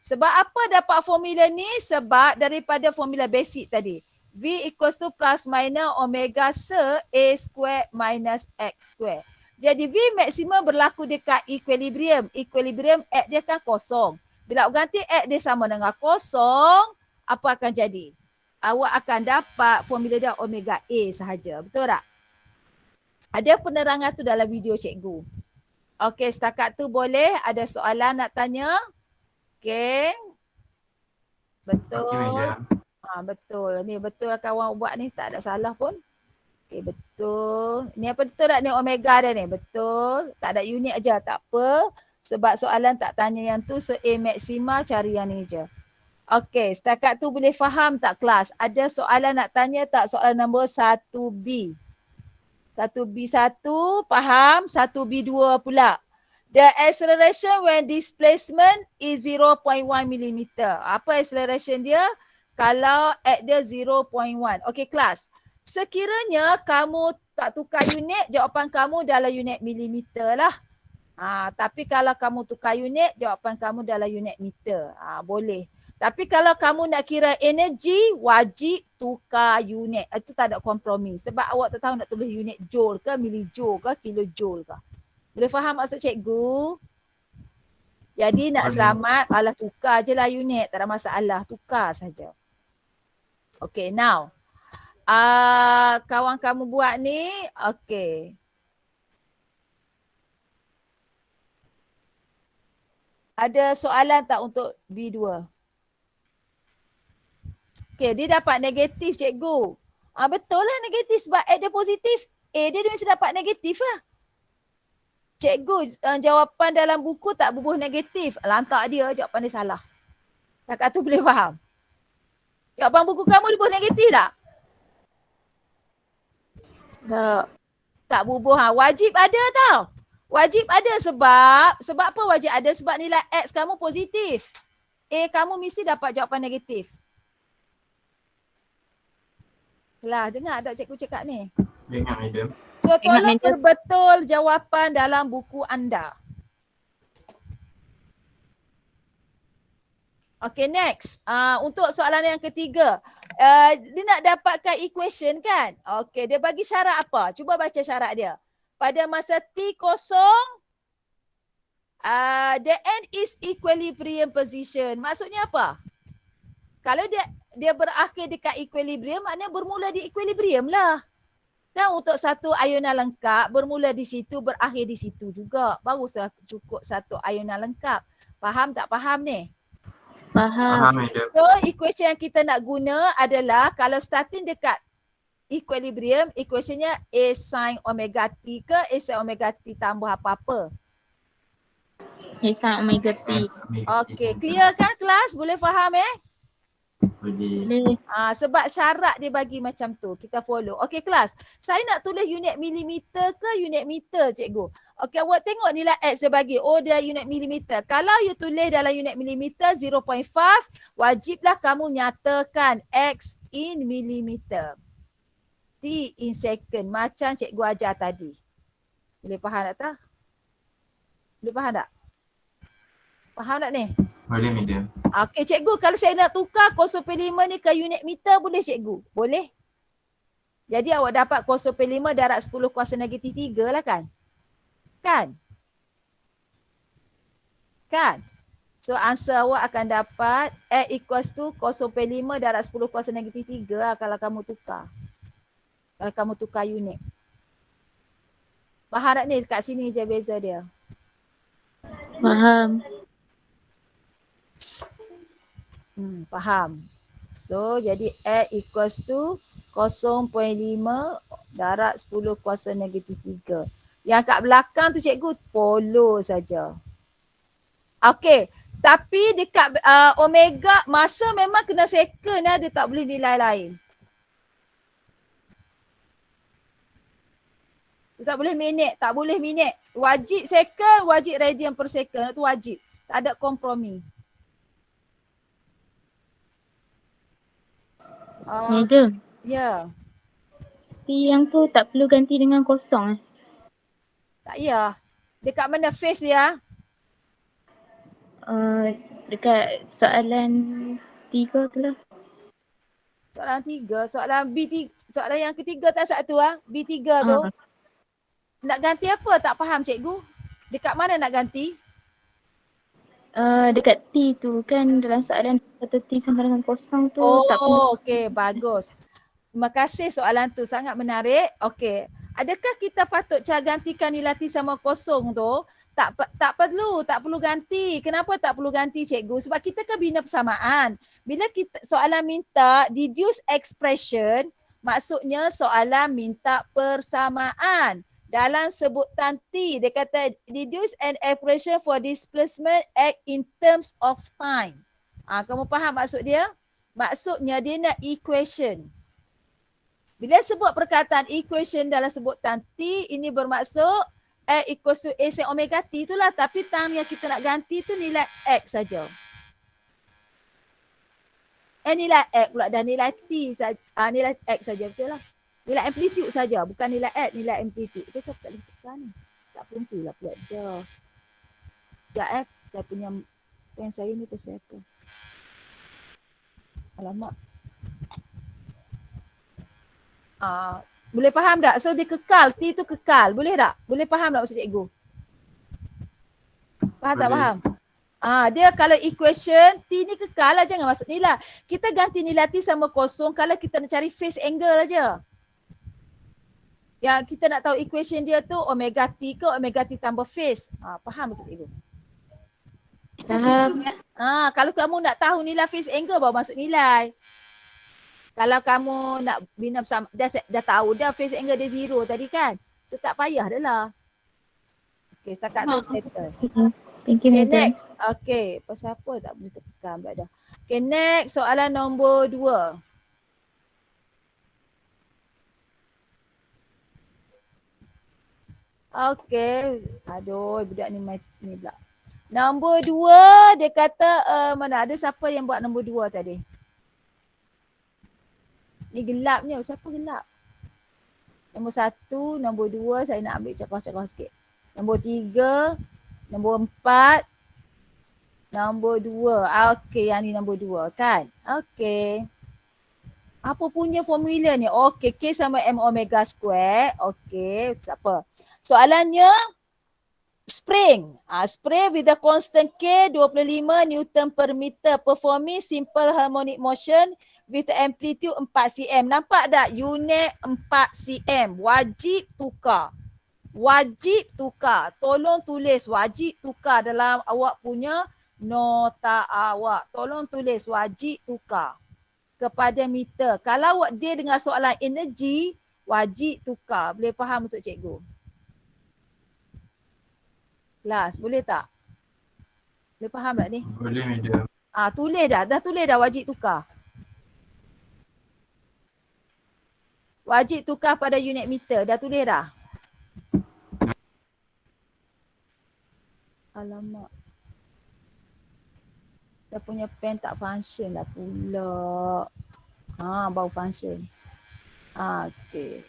Sebab apa dapat formula ni? Sebab daripada formula basic tadi. V equals to plus minus omega se A square minus X square. Jadi V maksimum berlaku dekat equilibrium. Equilibrium X dia kan kosong. Bila awak ganti X dia sama dengan kosong, apa akan jadi? Awak akan dapat formula dia omega A sahaja. Betul tak? Ada penerangan tu dalam video cikgu. Okey, setakat tu boleh? Ada soalan nak tanya? Okey. Betul. Okey, madam. Betul. Ni betul kawan buat ni, tak ada salah pun. Okey, betul. Ni apa betul tak ni omega dia ni? Betul. Tak ada unit aja, tak apa. Sebab soalan tak tanya yang tu, so A maksima cari yang ni je. Okey, setakat tu boleh faham tak kelas? Ada soalan nak tanya tak soalan nombor 1B? 1B1 faham? 1B2 pula. The acceleration when displacement is 0.1 mm. Apa acceleration dia? Kalau at dia 0.1. Okey kelas. Sekiranya kamu tak tukar unit, jawapan kamu dalam unit milimeter lah. Tapi kalau kamu tukar unit, jawapan kamu dalam unit meter. Boleh. Tapi kalau kamu nak kira energi, wajib tukar unit. Itu tak ada kompromi. Sebab awak tak tahu nak tulis unit joule ke, milijoule ke, kilojoule ke. Boleh faham maksud cikgu? Jadi nak selamat, alah tukar je lah unit. Tak ada masalah. Tukar saja. Okay, now. Kawan kamu buat ni, okay. Ada soalan tak untuk B2? Okay, dia dapat negatif cikgu. Betul lah negatif sebab A dia positif. A dia mesti dapat negatif lah. Cikgu, jawapan dalam buku tak berbuih negatif. Lantak dia, jawapan dia salah. Kakak tu boleh faham? Jawapan buku kamu dia berbuih negatif tak? Tak. Tak berbuih. Wajib ada tau. Wajib ada sebab apa wajib ada? Sebab nilai X kamu positif. A kamu mesti dapat jawapan negatif. Lah, dengar tak cikgu cakap ni? Dengar, madam. So Ingat, tolong madam. perbetul jawapan dalam buku anda. Okay, next. Untuk soalan yang ketiga. Dia nak dapatkan equation kan? Okay, dia bagi syarat apa? Cuba baca syarat dia. Pada masa T kosong, the end is equilibrium position. Maksudnya apa? Kalau dia berakhir dekat equilibrium, maknanya bermula di equilibrium lah. Kan untuk satu ayunan lengkap, bermula di situ, berakhir di situ juga. Baru cukup satu ayunan lengkap. Faham tak faham ni? Faham. Faham, madam. So equation yang kita nak guna adalah kalau starting dekat equilibrium, equationnya A sin omega T ke A sin omega T tambah apa-apa. A sin omega T. Okay, clear kan kelas? Boleh faham Boleh. Boleh. Sebab syarat dia bagi macam tu. Kita follow. Okay kelas. Saya nak tulis unit milimeter ke unit meter cikgu? Okay, awak tengok nilai X dia bagi. Oh, dia unit milimeter. Kalau you tulis dalam unit milimeter 0.5, wajiblah kamu nyatakan X in millimeter. T in second. Macam cikgu ajar tadi. Boleh faham tak? Boleh faham tak? Faham tak ni? Boleh, madam. Okay cikgu, kalau saya nak tukar 0.5 ni ke unit meter boleh cikgu? Boleh. Jadi awak dapat 0.5 darab 10 kuasa negatif 3 lah kan? Kan? Kan? So answer awak akan dapat X equals to 0.5 darab 10 kuasa negatif 3 lah kalau kamu tukar. Kalau kamu tukar unit. Faham tak ni? Kat sini je beza dia. Faham. Faham. So jadi X equals to 0.5 darab 10 kuasa negatif 3. Yang kat belakang tu cikgu follow saja. Okay. Tapi dekat omega masa memang kena second lah. Dia tak boleh nilai lain. Dia tak boleh minit. Tak boleh minit. Wajib second, wajib radian per second. Itu wajib. Tak ada kompromi. Madam. Ya. Tapi yang tu tak perlu ganti dengan kosong Tak ya. Dekat mana face dia? Dekat soalan 3 tu lah. Soalan 3. Soalan B3. Soalan yang ketiga tak satu B3 tu. Nak ganti apa? Tak faham cikgu. Dekat mana nak ganti? Dekat T tu kan dalam soalan kata T sama dengan kosong tu tak perlu. Oh, okey. Bagus. Terima kasih soalan tu. Sangat menarik. Okey. Adakah kita patut gantikan nilai T sama kosong tu? Tak perlu ganti. Kenapa tak perlu ganti cikgu? Sebab kita kan bina persamaan. Bila kita soalan minta deduce expression, maksudnya soalan minta persamaan. Dalam sebutan T, dia kata deduce an expression for displacement x in terms of time. Kamu faham maksud dia? Maksudnya dia nak equation. Bila sebut perkataan equation dalam sebutan T, ini bermaksud X equals to A sin omega T itulah. Tapi time yang kita nak ganti tu nilai X saja. Nilai X pula dah nilai T saja. Nilai X saja betul lah. Nilai amplitude saja, bukan nilai X, nilai amplitude. Itu saya tak boleh tekan ni. Tak fungsilah pula dia. Sekejap saya punya pen saya ni pasal apa. Alamak. Boleh faham tak? So dia kekal, T tu kekal. Boleh tak? Boleh faham tak maksud cikgu? Faham tak faham? Dia kalau equation, T ni kekal lah, jangan masuk nilai. Kita ganti nilai T sama kosong kalau kita nak cari phase angle aja. Yang kita nak tahu equation dia tu omega T ke omega T tambah phase. Faham maksud cikgu? Faham. Kalau kamu nak tahu nilai phase angle baru masuk nilai. Kalau kamu nak bina bersama, dah tahu dah phase angle dia 0 tadi kan. So tak payah dah lah. Okay, setakat tu settle. Thank you, Okay, Madam. next. Okay, pasal apa tak boleh tekan pula dah. Okay, next soalan nombor 2. Okay, aduh budak ni pula. Nombor 2 dia kata mana ada siapa yang buat nombor 2 tadi? Ni gelapnya, siapa gelap? Nombor 1, nombor 2 saya nak ambil cakap-cakap sikit. Nombor 3, nombor 4, nombor 2. Okey, yang ni nombor 2 kan? Okey. Apa punya formula ni? Okey, K sama M omega square. Okey, siapa? Soalannya spring. Spring with the constant K 25 Newton per meter performing simple harmonic motion with the amplitude 4 cm. Nampak tak? Unit 4 cm. Wajib tukar. Wajib tukar. Tolong tulis wajib tukar dalam awak punya nota awak. Tolong tulis wajib tukar kepada meter. Kalau awak dia dengan soalan energi, wajib tukar. Boleh faham maksud cikgu? Kelas, boleh tak? Boleh faham tak ni? Boleh, Madam. Tulis dah. Dah tulis dah wajib tukar. Wajib tukar pada unit meter. Dah tulis dah? Alamak. Dah punya pen tak function dah pula. Baru function. Okey.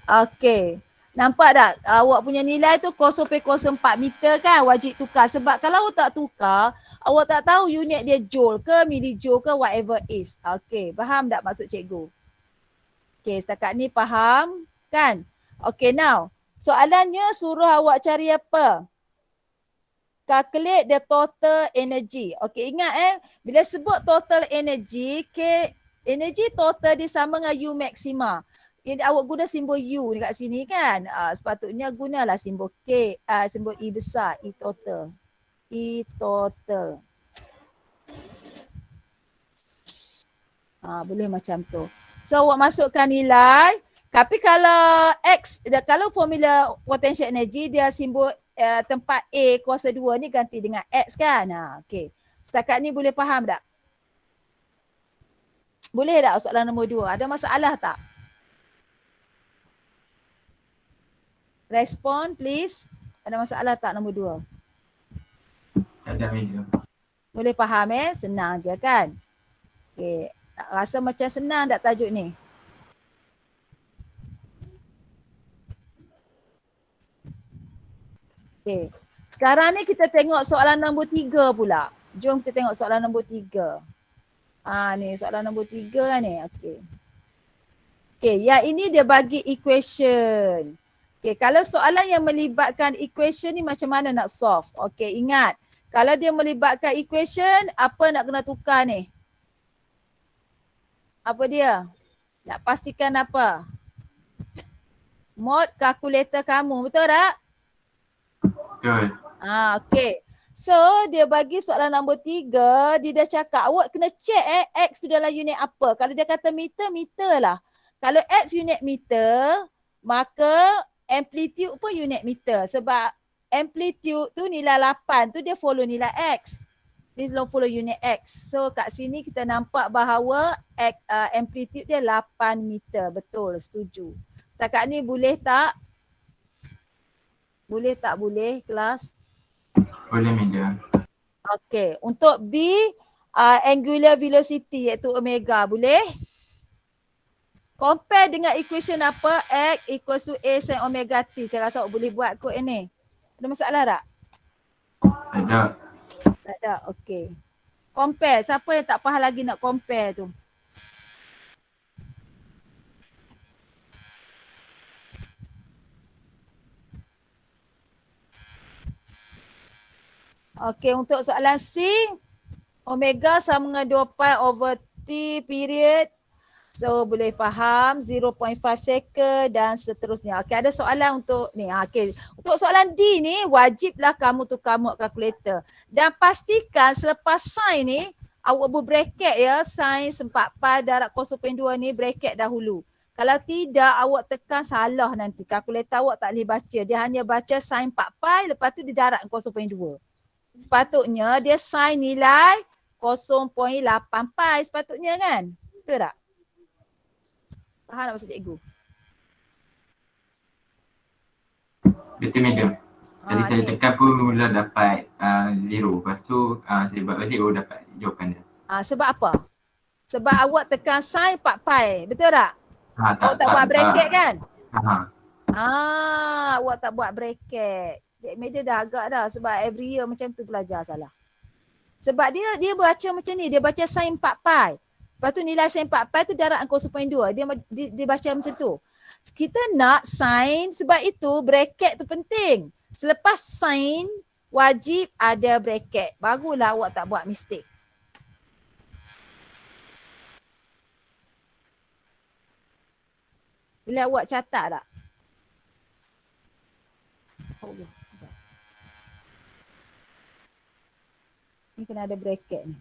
Okey. Nampak tak? Awak punya nilai tu 0.04 meter kan wajib tukar. Sebab kalau awak tak tukar, awak tak tahu unit dia joule ke, millijoule ke, whatever is. Okey. Faham tak maksud cikgu? Okey, setakat ni faham kan? Okey, now. Soalannya suruh awak cari apa? Calculate the total energy. Okey, ingat bila sebut total energy, energy total dia sama dengan U maxima. Awak guna simbol U dekat sini kan. Sepatutnya gunalah simbol K, simbol E besar, E total. E total. Boleh macam tu. So awak masukkan nilai. Tapi kalau X, kalau formula potential energy dia simbol tempat A kuasa 2 ni ganti dengan X kan. Okey. Setakat ni boleh faham tak? Boleh tak soalan nombor 2? Ada masalah tak? Respon please. Ada masalah tak nombor 2? Tak ada, Madam. Boleh faham Senang je kan? Okay. Rasa macam senang tak tajuk ni? Okay. Sekarang ni kita tengok soalan nombor 3 pula. Jom kita tengok soalan nombor 3. Ni soalan nombor 3 ni. Okay. Okay, yang ini dia bagi equation. Okay, kalau soalan yang melibatkan equation ni macam mana nak solve? Okay, ingat. Kalau dia melibatkan equation, apa nak kena tukar ni? Apa dia? Nak pastikan apa? Mode kalkulator kamu, betul tak? Betul. Okay. So, dia bagi soalan nombor 3, dia dah cakap awak kena check X tu dalam unit apa. Kalau dia kata meter, meter lah. Kalau X unit meter, maka amplitude pun unit meter. Sebab amplitude tu nilai 8 tu dia follow nilai X. Dia follow unit X. So kat sini kita nampak bahawa amplitude dia 8 meter. Betul, setuju. Setakat ni boleh tak? Boleh tak boleh kelas? Boleh, Madam. Okay. Untuk B, angular velocity iaitu omega. Boleh? Compare dengan equation apa? X equals to A sin omega T. Saya rasa awak boleh buat kot ni. Ada masalah tak? Ada. Tak ada. Okay. Compare. Siapa yang tak faham lagi nak compare tu? Okay. Untuk soalan C, omega sama dengan 2 pi over T period So boleh faham 0.5 second dan seterusnya. Okey, ada soalan untuk ni. Okey, untuk soalan D ni wajiblah kamu tukar mod kalkulator. Dan pastikan selepas sign ni awak berbracket ya, sin 4 pi darab 0.2 ni bracket dahulu. Kalau tidak awak tekan salah nanti. Kalkulator awak tak boleh baca. Dia hanya baca sin 4 pi lepas tu dia darab 0.2. Sepatutnya dia sin nilai 0.8 pi sepatutnya kan? Betul tak? Faham tak maksud cikgu? Betul madam. Tadi saya ni. tekan pun mula dapat 0. Lepas tu saya buat balik baru dapat jawapan dia. Sebab apa? Sebab awak tekan sin 4 pi. Betul tak? Awak tak buat bracket kan? Awak tak buat bracket. Cik Media dah agak dah sebab every year macam tu belajar salah. Sebab dia baca macam ni, dia baca sin 4 pi. Lepas tu nilai sin 4 pi tu darab 0.2. Dia baca macam tu. Kita nak sin, sebab itu bracket tu penting. Selepas sin wajib ada bracket. Barulah awak tak buat mistake. Boleh awak catat tak? Allah. Ni kena ada bracket ni.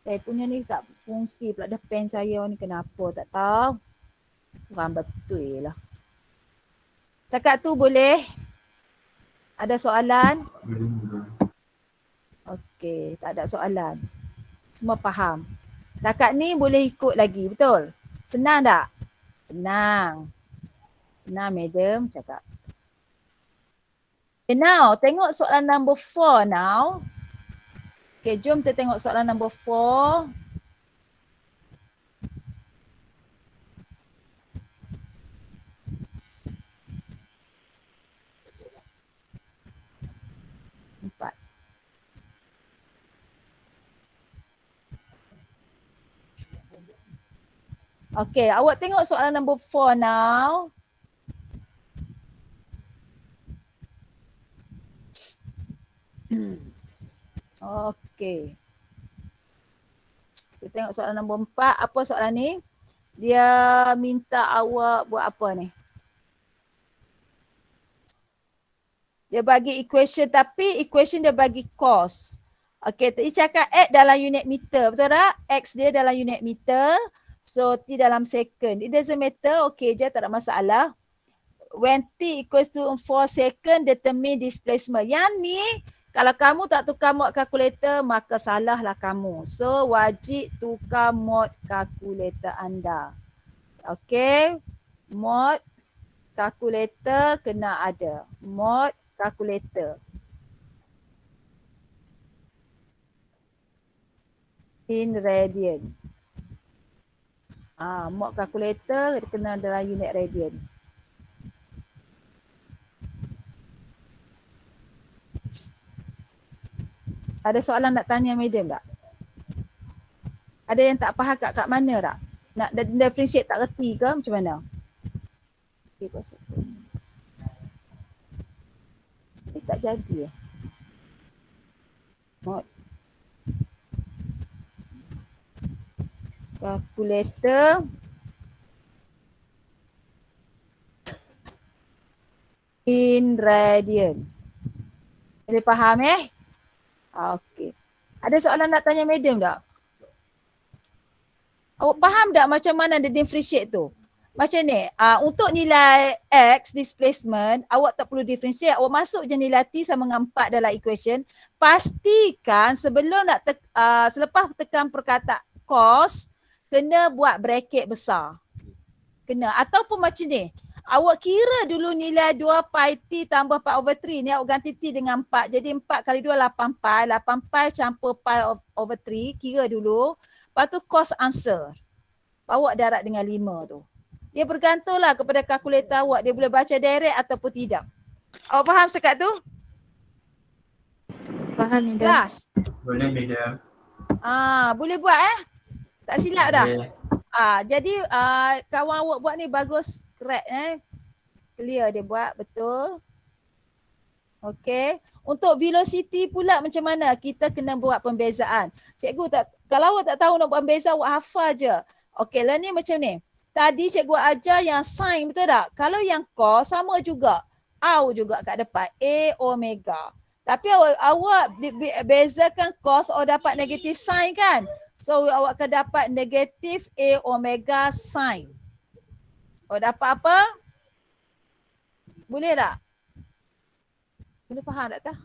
Saya punya ni tak fungsi pula dah pen saya ni kenapa tak tahu. Kurang betul lah. Setakat tu boleh? Ada soalan? Okey, tak ada soalan. Semua faham. Setakat ni boleh ikut lagi, betul? Senang tak? Senang. Senang madam cakap. Okay, now tengok soalan number 4 now. Okay, jom kita tengok soalan number 4. Empat. Okay, awak tengok soalan number 4 now. Okey. Kita tengok soalan nombor 4. Apa soalan ni? Dia minta awak buat apa ni? Dia bagi equation tapi equation dia bagi cos. Okey, tadi cakap X dalam unit meter. Betul tak? X dia dalam unit meter. So T dalam second. It doesn't matter. Okey je, tak ada masalah. When T equals to 4 second, determine displacement. Yang ni kalau kamu tak tukar mod kalkulator, maka salahlah kamu. So, wajib tukar mod kalkulator anda. Okay. Mod kalkulator kena ada. Mod kalkulator. In radian. Mod kalkulator kena dalam unit radian. Ada soalan nak tanya madam tak? Ada yang tak faham kat mana tak? Nak differentiate tak reti ke macam mana? Okay, pasal tu. Tak jadi Mod kalkulator in radian. Boleh faham Okey. Ada soalan nak tanya madam tak? Awak faham tak macam mana dia differentiate tu? Macam ni, untuk nilai X displacement, awak tak perlu differentiate. Awak masuk je nilai T sama dengan 4 dalam equation. Pastikan sebelum nak selepas tekan perkataan cos, kena buat bracket besar. Kena. Ataupun macam ni, awak kira dulu nilai 2 pi T tambah pi over 3 ni, awak ganti T dengan 4. Jadi 4 kali 2 8 pi. 8 pi campur pi over 3. Kira dulu. Lepas tu cos answer. Awak darab dengan 5 tu. Dia bergantunglah kepada kalkulator awak. Dia boleh baca direct ataupun tidak. Awak faham setakat tu? Faham ni dah. Kelas? Boleh madam. Boleh buat Tak silap dah? Boleh. Jadi kawan awak buat ni bagus. Correct Clear dia buat, betul. Okay. Untuk velocity pula macam mana? Kita kena buat pembezaan. Cikgu tak, kalau awak tak tahu nak buat pembezaan, awak hafal je. Okey lah ni macam ni. Tadi cikgu ajar yang sin betul tak? Kalau yang cos sama juga. Au juga kat depan. A omega. Tapi awak bezakan cos awak dapat negatif sin kan? So awak akan dapat negatif A omega sin. Awak dapat apa? Boleh tak? Boleh faham tak tah?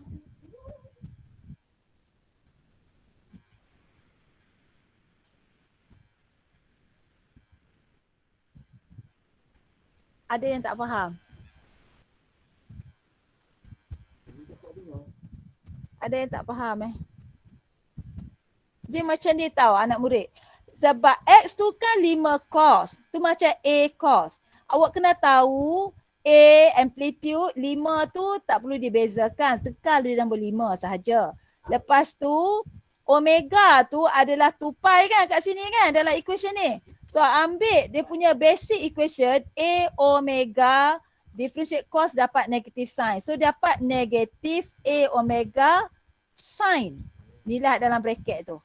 Ada yang tak faham? Ada yang tak faham Dia macam dia tahu anak murid. Sebab X tu kan 5 cos. Tu macam A cos. Awak kena tahu A amplitude 5 tu tak perlu dibezakan. Tekal dia nombor 5 sahaja. Lepas tu omega tu adalah 2 pi kan kat sini kan dalam equation ni. So ambil dia punya basic equation A omega differentiate cos dapat negative sin. So dapat negatif A omega sin. Inilah dalam bracket tu.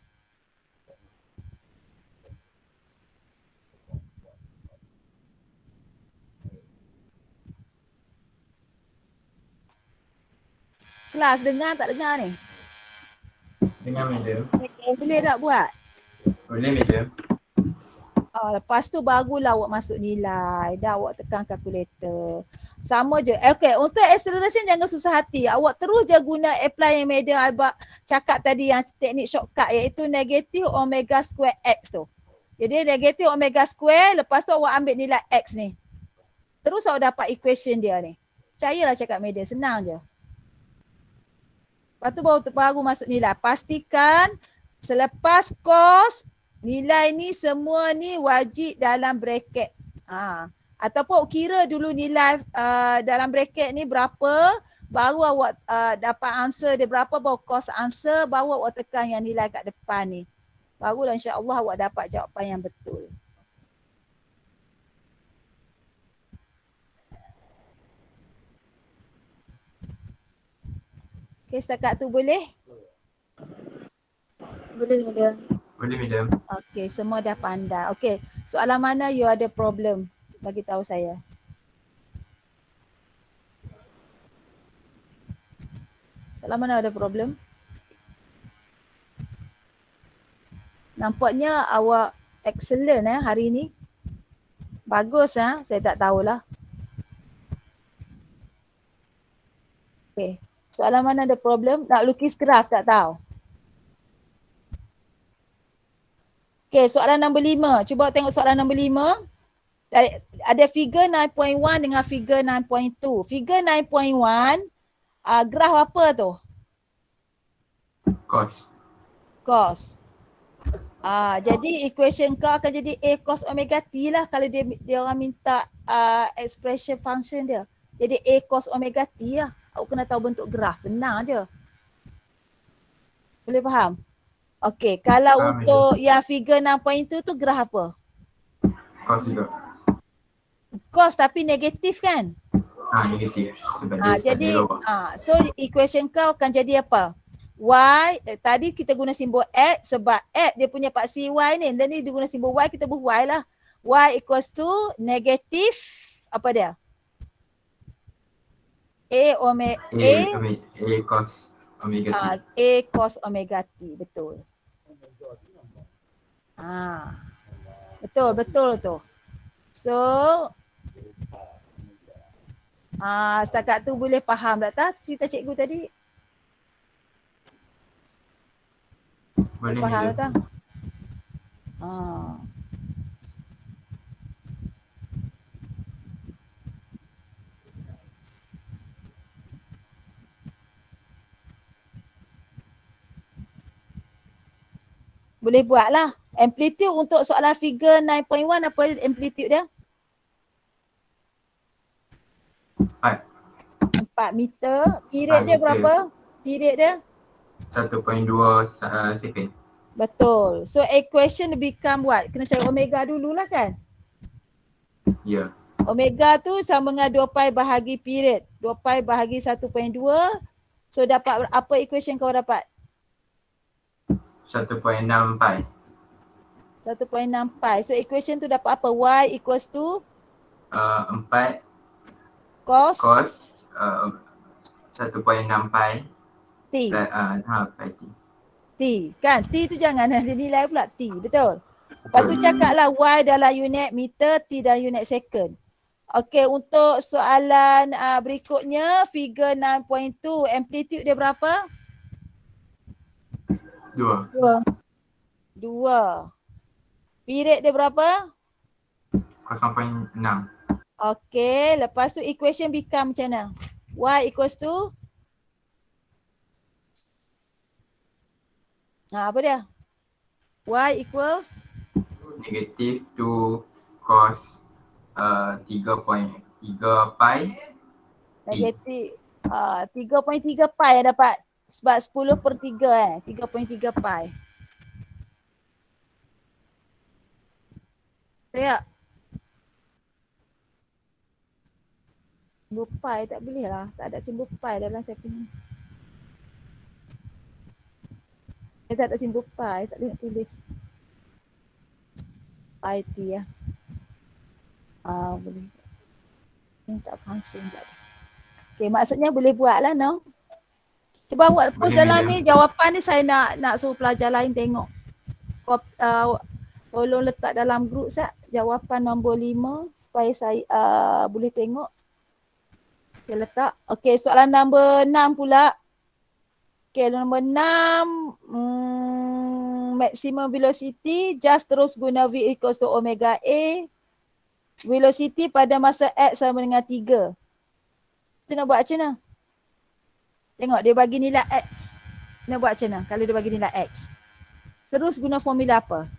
Kelas dengar tak dengar ni? Dengan madam. Boleh tak buat? Boleh madam. Lepas tu barulah awak masuk nilai. Dah awak tekan kalkulator. Sama je. Okay, untuk acceleration jangan susah hati. Awak terus je guna apply yang madam Albak cakap tadi yang teknik shortcut iaitu negatif omega square X tu. Jadi negatif omega square lepas tu awak ambil nilai X ni. Terus awak dapat equation dia ni. Percayalah cakap madam, senang je. Lepas tu baru masuk nilai. Pastikan selepas cos nilai ni semua ni wajib dalam bracket. Ataupun kira dulu nilai dalam bracket ni berapa, baru awak dapat answer dia berapa, baru cos answer, baru awak tekan yang nilai kat depan ni. Barulah insya-Allah awak dapat jawapan yang betul. Okay, setakat tu boleh? Boleh madam. Boleh madam. Okay, semua dah pandai. Okay, soalan mana you ada problem? Bagi tahu saya. Soalan mana ada problem? Nampaknya awak excellent hari ni. Bagus saya tak tahulah. Okay, soalan mana ada problem? Nak lukis graf tak tahu? Okay, soalan nombor 5. Cuba tengok soalan nombor 5. Ada figure 9.1 dengan figure 9.2. Figure 9.1, graf apa tu? Cos. Cos. Jadi equation kau akan jadi A cos omega T lah kalau dia orang minta expression function dia. Jadi A cos omega T lah. Awak kena tahu bentuk graf. Senang je. Boleh faham? Okey, kalau untuk yang figure 6.2 tu graf apa? Cos juga. Cos tapi negatif kan? Negatif. Sebab dia Jadi so equation kau akan jadi apa? Y, tadi kita guna simbol X sebab X dia punya paksi Y ni. Dan ni dia guna simbol Y, kita buat Y lah. Y equals to negatif apa dia? A cos omega T. A cos omega T, betul. Betul tu. So setakat tu boleh faham tak cerita cikgu tadi? Boleh Faham madam. tak? Boleh buat lah. Amplitude untuk soalan figure 9.1 apa amplitude dia? 4 meter. Period dia berapa? Period dia? 1.2 second. Betul. So equation become what? Kena cari omega dululah kan? Ya. Omega tu sama dengan 2 pi bahagi period. 2 pi bahagi 1.2. So dapat apa equation kau dapat? 1.6 pi. 1.6 pi. So equation tu dapat apa? Y equals to 4 cos cos 1.6 pi T. plus pi t. T. Kan? T tu jangan ada nilai pula T. Betul? Lepas tu cakaplah Y dalam unit meter, T dalam unit second. Okey, untuk soalan berikutnya, figure 9.2, amplitude dia berapa? 2. 2. Period dia berapa? 0.6. Okey, lepas tu equation become macam mana? Y equals to? Apa dia? Y equals? Negatif 2 cos 3.3 pi. Negatif 3.3 pi yang dapat. Sebab 10/3 3.3 pi. Betul tak? Simbol pi tak boleh lah. Tak ada simbol pi dalam saya punya. Saya tak ada simbol pi. Tak boleh nak tulis. Pi T lah. Boleh. Ini tak function pula. Okay, maksudnya boleh buat lah, no? Cuba buat post Boleh, dalam madam. ni. Jawapan ni saya nak suruh pelajar lain tengok. Tolong letak dalam grup Sat. Jawapan nombor 5 supaya saya boleh tengok. Okay, letak. Okay, soalan nombor 6 pula. Okay, nombor 6. Maximum velocity. Just terus guna V equals to omega A. Velocity pada masa X sama dengan 3. Kita nak buat macam mana? Tengok dia bagi nilai X. Nak buat macam mana kalau dia bagi nilai X? Terus guna formula apa?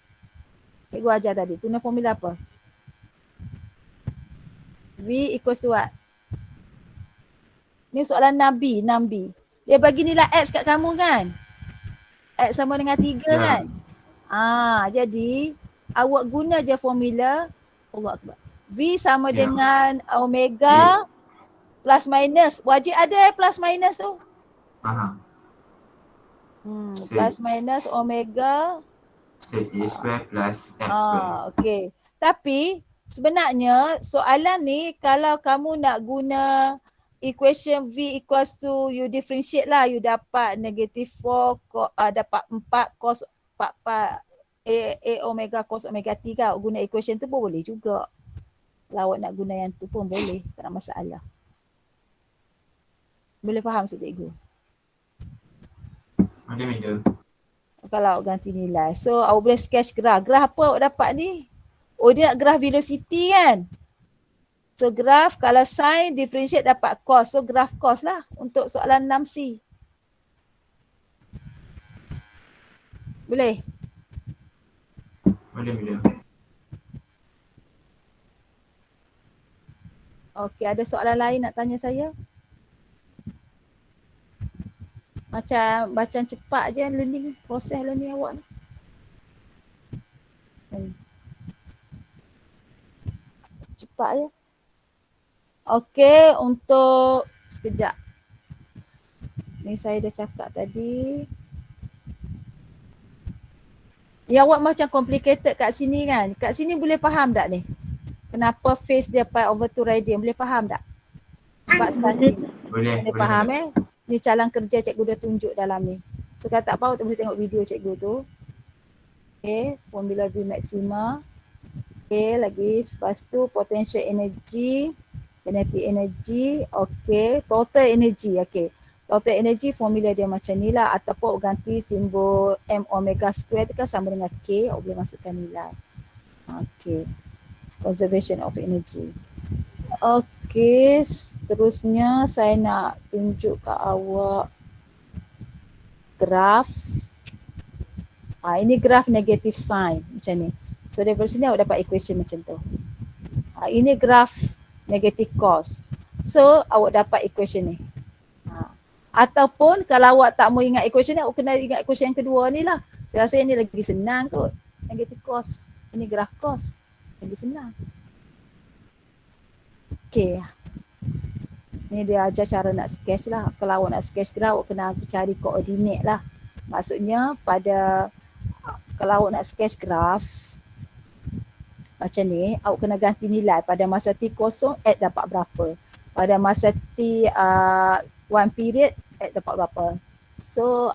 Cikgu ajar tadi. Guna formula apa? V equals to what? Ni soalan 6B. Dia bagi nilai X kat kamu kan? X sama dengan 3 kan? Jadi awak guna je formula Allah Akbar. V sama dengan omega plus minus. Wajib ada plus minus tu. Plus minus omega A square plus X square. Okay. Tapi sebenarnya soalan ni kalau kamu nak guna equation V equals to you differentiate lah, you dapat negative 4 dapat 4 cos 4 A omega cos omega T kan. Guna equation tu pun boleh juga. Kalau awak nak guna yang tu pun boleh, tak ada masalah. Boleh faham cikgu? Boleh, madam. Kalau awak ganti nilai. So awak boleh sketch graf. Graf apa awak dapat ni? Oh, dia nak graf velocity kan? So graf kalau sin differentiate dapat cos. So graf cos lah untuk soalan 6C. Boleh? Boleh, madam. Okey, ada soalan lain nak tanya saya? Macam cepat je learning, proses learning awak ni. Cepat je. Okey, untuk sekejap. Ni saya dah cakap tadi. Ya, awak macam complicated kat sini kan. Kat sini boleh faham tak ni? Kenapa phase dia pi over 2 radian? Boleh faham tak? Sebab starting. Boleh. Boleh faham Ni calang kerja cikgu dah tunjuk dalam ni. So kalau tak faham, boleh tengok video cikgu tu. Okay, formula V maxima. Okay, lagi lepas tu potential energy, kinetic energy. Okay, total energy. Okay, total energy formula dia macam ni lah. Ataupun ganti simbol M omega square tu kan sama dengan K. Awak boleh masukkan nilai. Okay, conservation of energy. Okay, seterusnya saya nak tunjuk kat awak graf. Ini graf negative sign macam ni. So daripada sini awak dapat equation macam tu. Ini graf negative cos. So awak dapat equation ni. Ataupun kalau awak tak mau ingat equation ni, awak kena ingat equation yang kedua ni lah. Saya rasa ini lagi senang kot. Negative cos. Ini graf cos. Lagi senang. Okay. Ni dia ajar cara nak sketch lah. Kalau awak nak sketch graf, awak kena cari koordinat lah. Maksudnya pada kalau awak nak sketch graf, macam ni, awak kena ganti nilai pada masa T kosong X dapat berapa. Pada masa T one period X dapat berapa. So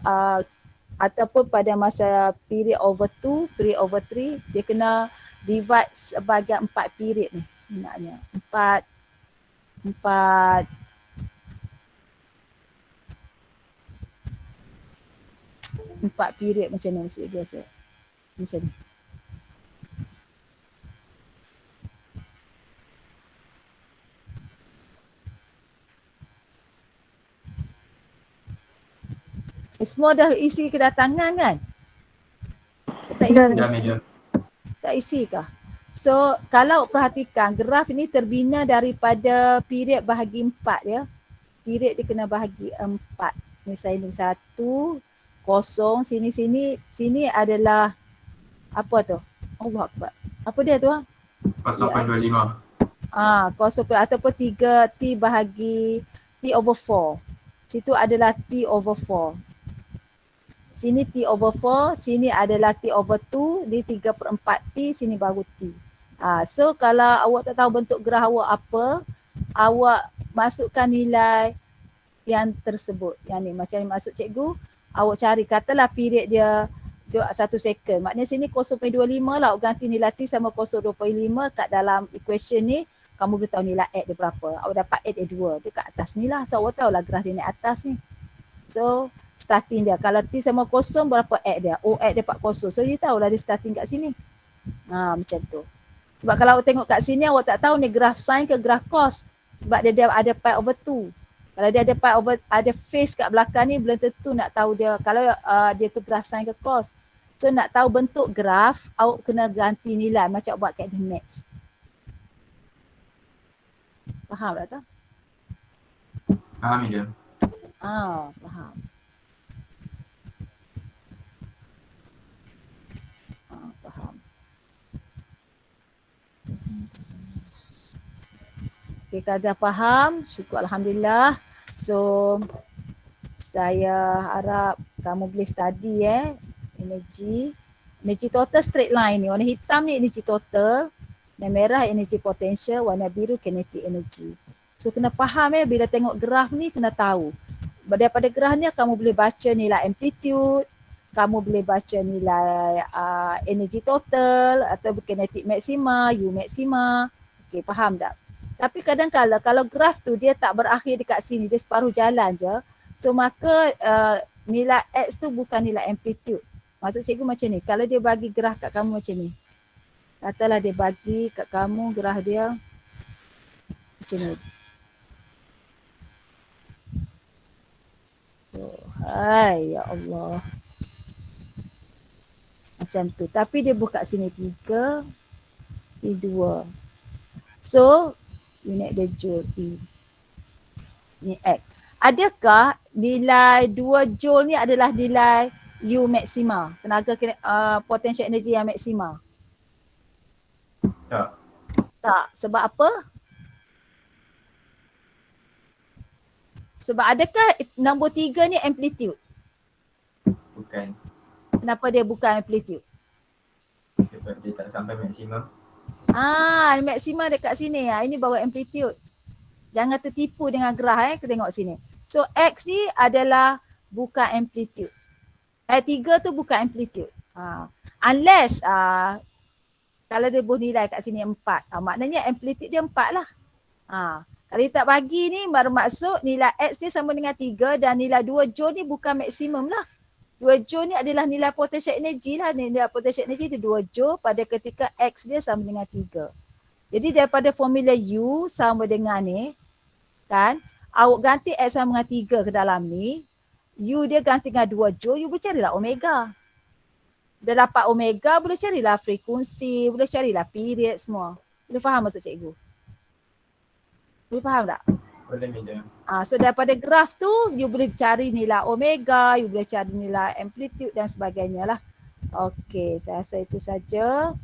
ataupun pada masa period over 2, period over 3, dia kena divide sebagai 4 period ni sebenarnya. 4 period macam ni mesti biasa. Macam ni. Semua dah isi kedatangan kan? Tak isi? Dah medium. Tak isi kah? So kalau perhatikan graf ni terbina daripada period bahagi 4 ya. Period dia kena bahagi 4. Misalnya ni 1, 0, sini adalah apa tu? Allah Akbar. Apa dia tu? 0.25. 0 ataupun 3 T bahagi T over 4. Situ adalah T over 4. Sini T over 4, sini adalah T over 2, ni 3/4 T, sini baru T. So kalau awak tak tahu bentuk graf awak apa, awak masukkan nilai yang tersebut. Yang ni macam yang masuk cikgu, awak cari katalah period dia 1 second. Maknanya sini 0.25 lah, awak ganti nilai T sama 0.25 kat dalam equation ni, kamu boleh tahu nilai X dia berapa. Awak dapat X dia 2, dia kat atas ni lah. So awak tahulah graf dia naik atas ni. So starting dia, kalau T sama 0 berapa X dia? Oh X dia 40. So you tahulah dia starting kat sini. Macam tu. Sebab kalau awak tengok kat sini awak tak tahu ni graf sin ke graf cos. Sebab dia ada pi over 2. Kalau dia ada pi over, ada face kat belakang ni belum tentu nak tahu dia kalau dia tu graf sin ke cos. So nak tahu bentuk graf, awak kena ganti nilai macam buat kat the maths. Faham tak tu? Faham medium. Faham. Faham. Okay, kalau dah faham, syukur Alhamdulillah. So, saya harap kamu boleh study energy total straight line ni. Warna hitam ni energy total, warna merah energy potential, warna biru kinetic energy. So, kena faham bila tengok graf ni kena tahu. Daripada graf ni kamu boleh baca nilai amplitude, kamu boleh baca nilai energy total atau kinetic maxima, U maxima. Okay, faham tak? Tapi kadang-kadang kalau graf tu dia tak berakhir dekat sini, dia separuh jalan je. So maka nilai X tu bukan nilai amplitude. Maksud cikgu macam ni, kalau dia bagi graf kat kamu macam ni. Katalah dia bagi kat kamu graf dia macam ni. Oh, hai ya Allah. Macam tu. Tapi dia buka sini 3, sini 2. So, unit dia joule E. Ni X. Adakah nilai 2 joule ni adalah nilai U maksima? Tenaga potential energy yang maksima? Tak. Tak. Sebab apa? Sebab adakah nombor 3 ni amplitude? Bukan. Kenapa dia bukan amplitude? Sebab dia tak sampai maksimum. Maksima dekat sini. Ini baru amplitude. Jangan tertipu dengan graf tengok sini. So X ni adalah bukan amplitude. 3 tu bukan amplitude. Unless kalau dia boleh nilai kat sini 4. Maknanya amplitude dia 4 lah. Kalau dia tak bagi ni baru maksud nilai X ni sama dengan 3 dan nilai 2 joule ni bukan maksimum lah. 2 joule ni adalah nilai potential energy lah. Nilai potential energy dia 2 joule pada ketika X dia sama dengan 3. Jadi daripada formula U sama dengan ni, kan, awak ganti X sama dengan 3 ke dalam ni, U dia ganti dengan 2 joule, you boleh carilah omega. Dah dapat omega, boleh carilah frekuensi, boleh carilah period semua. Boleh faham maksud cikgu? Boleh faham tak? Boleh medium. So daripada graf tu, you boleh cari nilai omega, you boleh cari nilai amplitude dan sebagainya lah. Okey, saya rasa itu saja.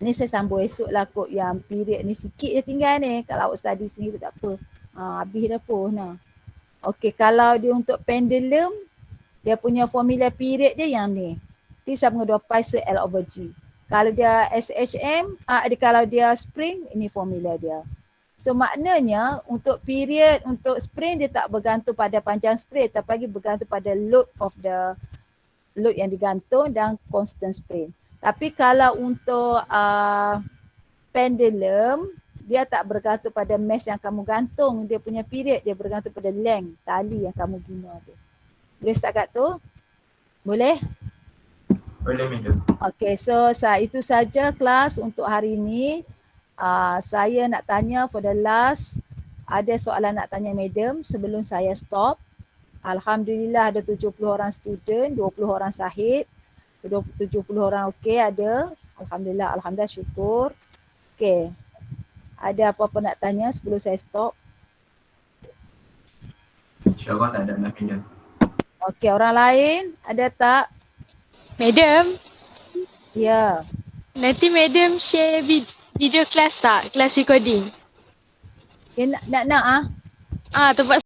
Ni saya sambung esok lah kot yang period ni sikit je tinggal ni. Kalau awak study sendiri tak apa. Habis dah pun. Okey, kalau dia untuk pendulum, dia punya formula period dia yang ni. T sama dengan 2 pi se L over G. Kalau dia SHM, kalau dia spring, ini formula dia. So maknanya untuk period, untuk spring dia tak bergantung pada panjang spring, tapi bergantung pada load yang digantung dan constant spring. Tapi kalau untuk pendulum, dia tak bergantung pada mass yang kamu gantung, dia punya period, dia bergantung pada length tali yang kamu guna tu. Boleh start kat tu? Boleh? Boleh madam. Okay, so itu saja kelas untuk hari ini. Saya nak tanya for the last, ada soalan nak tanya madam sebelum saya stop. Alhamdulillah ada 70 orang student, 20 orang sahid, 70 orang okey ada. Alhamdulillah, syukur. Okey. Ada apa-apa nak tanya sebelum saya stop? InsyaAllah tak ada lah madam. Okey, orang lain ada tak? Madam, Ya. nanti madam share video kelas tak? Kelas recording. Okay, nak tempat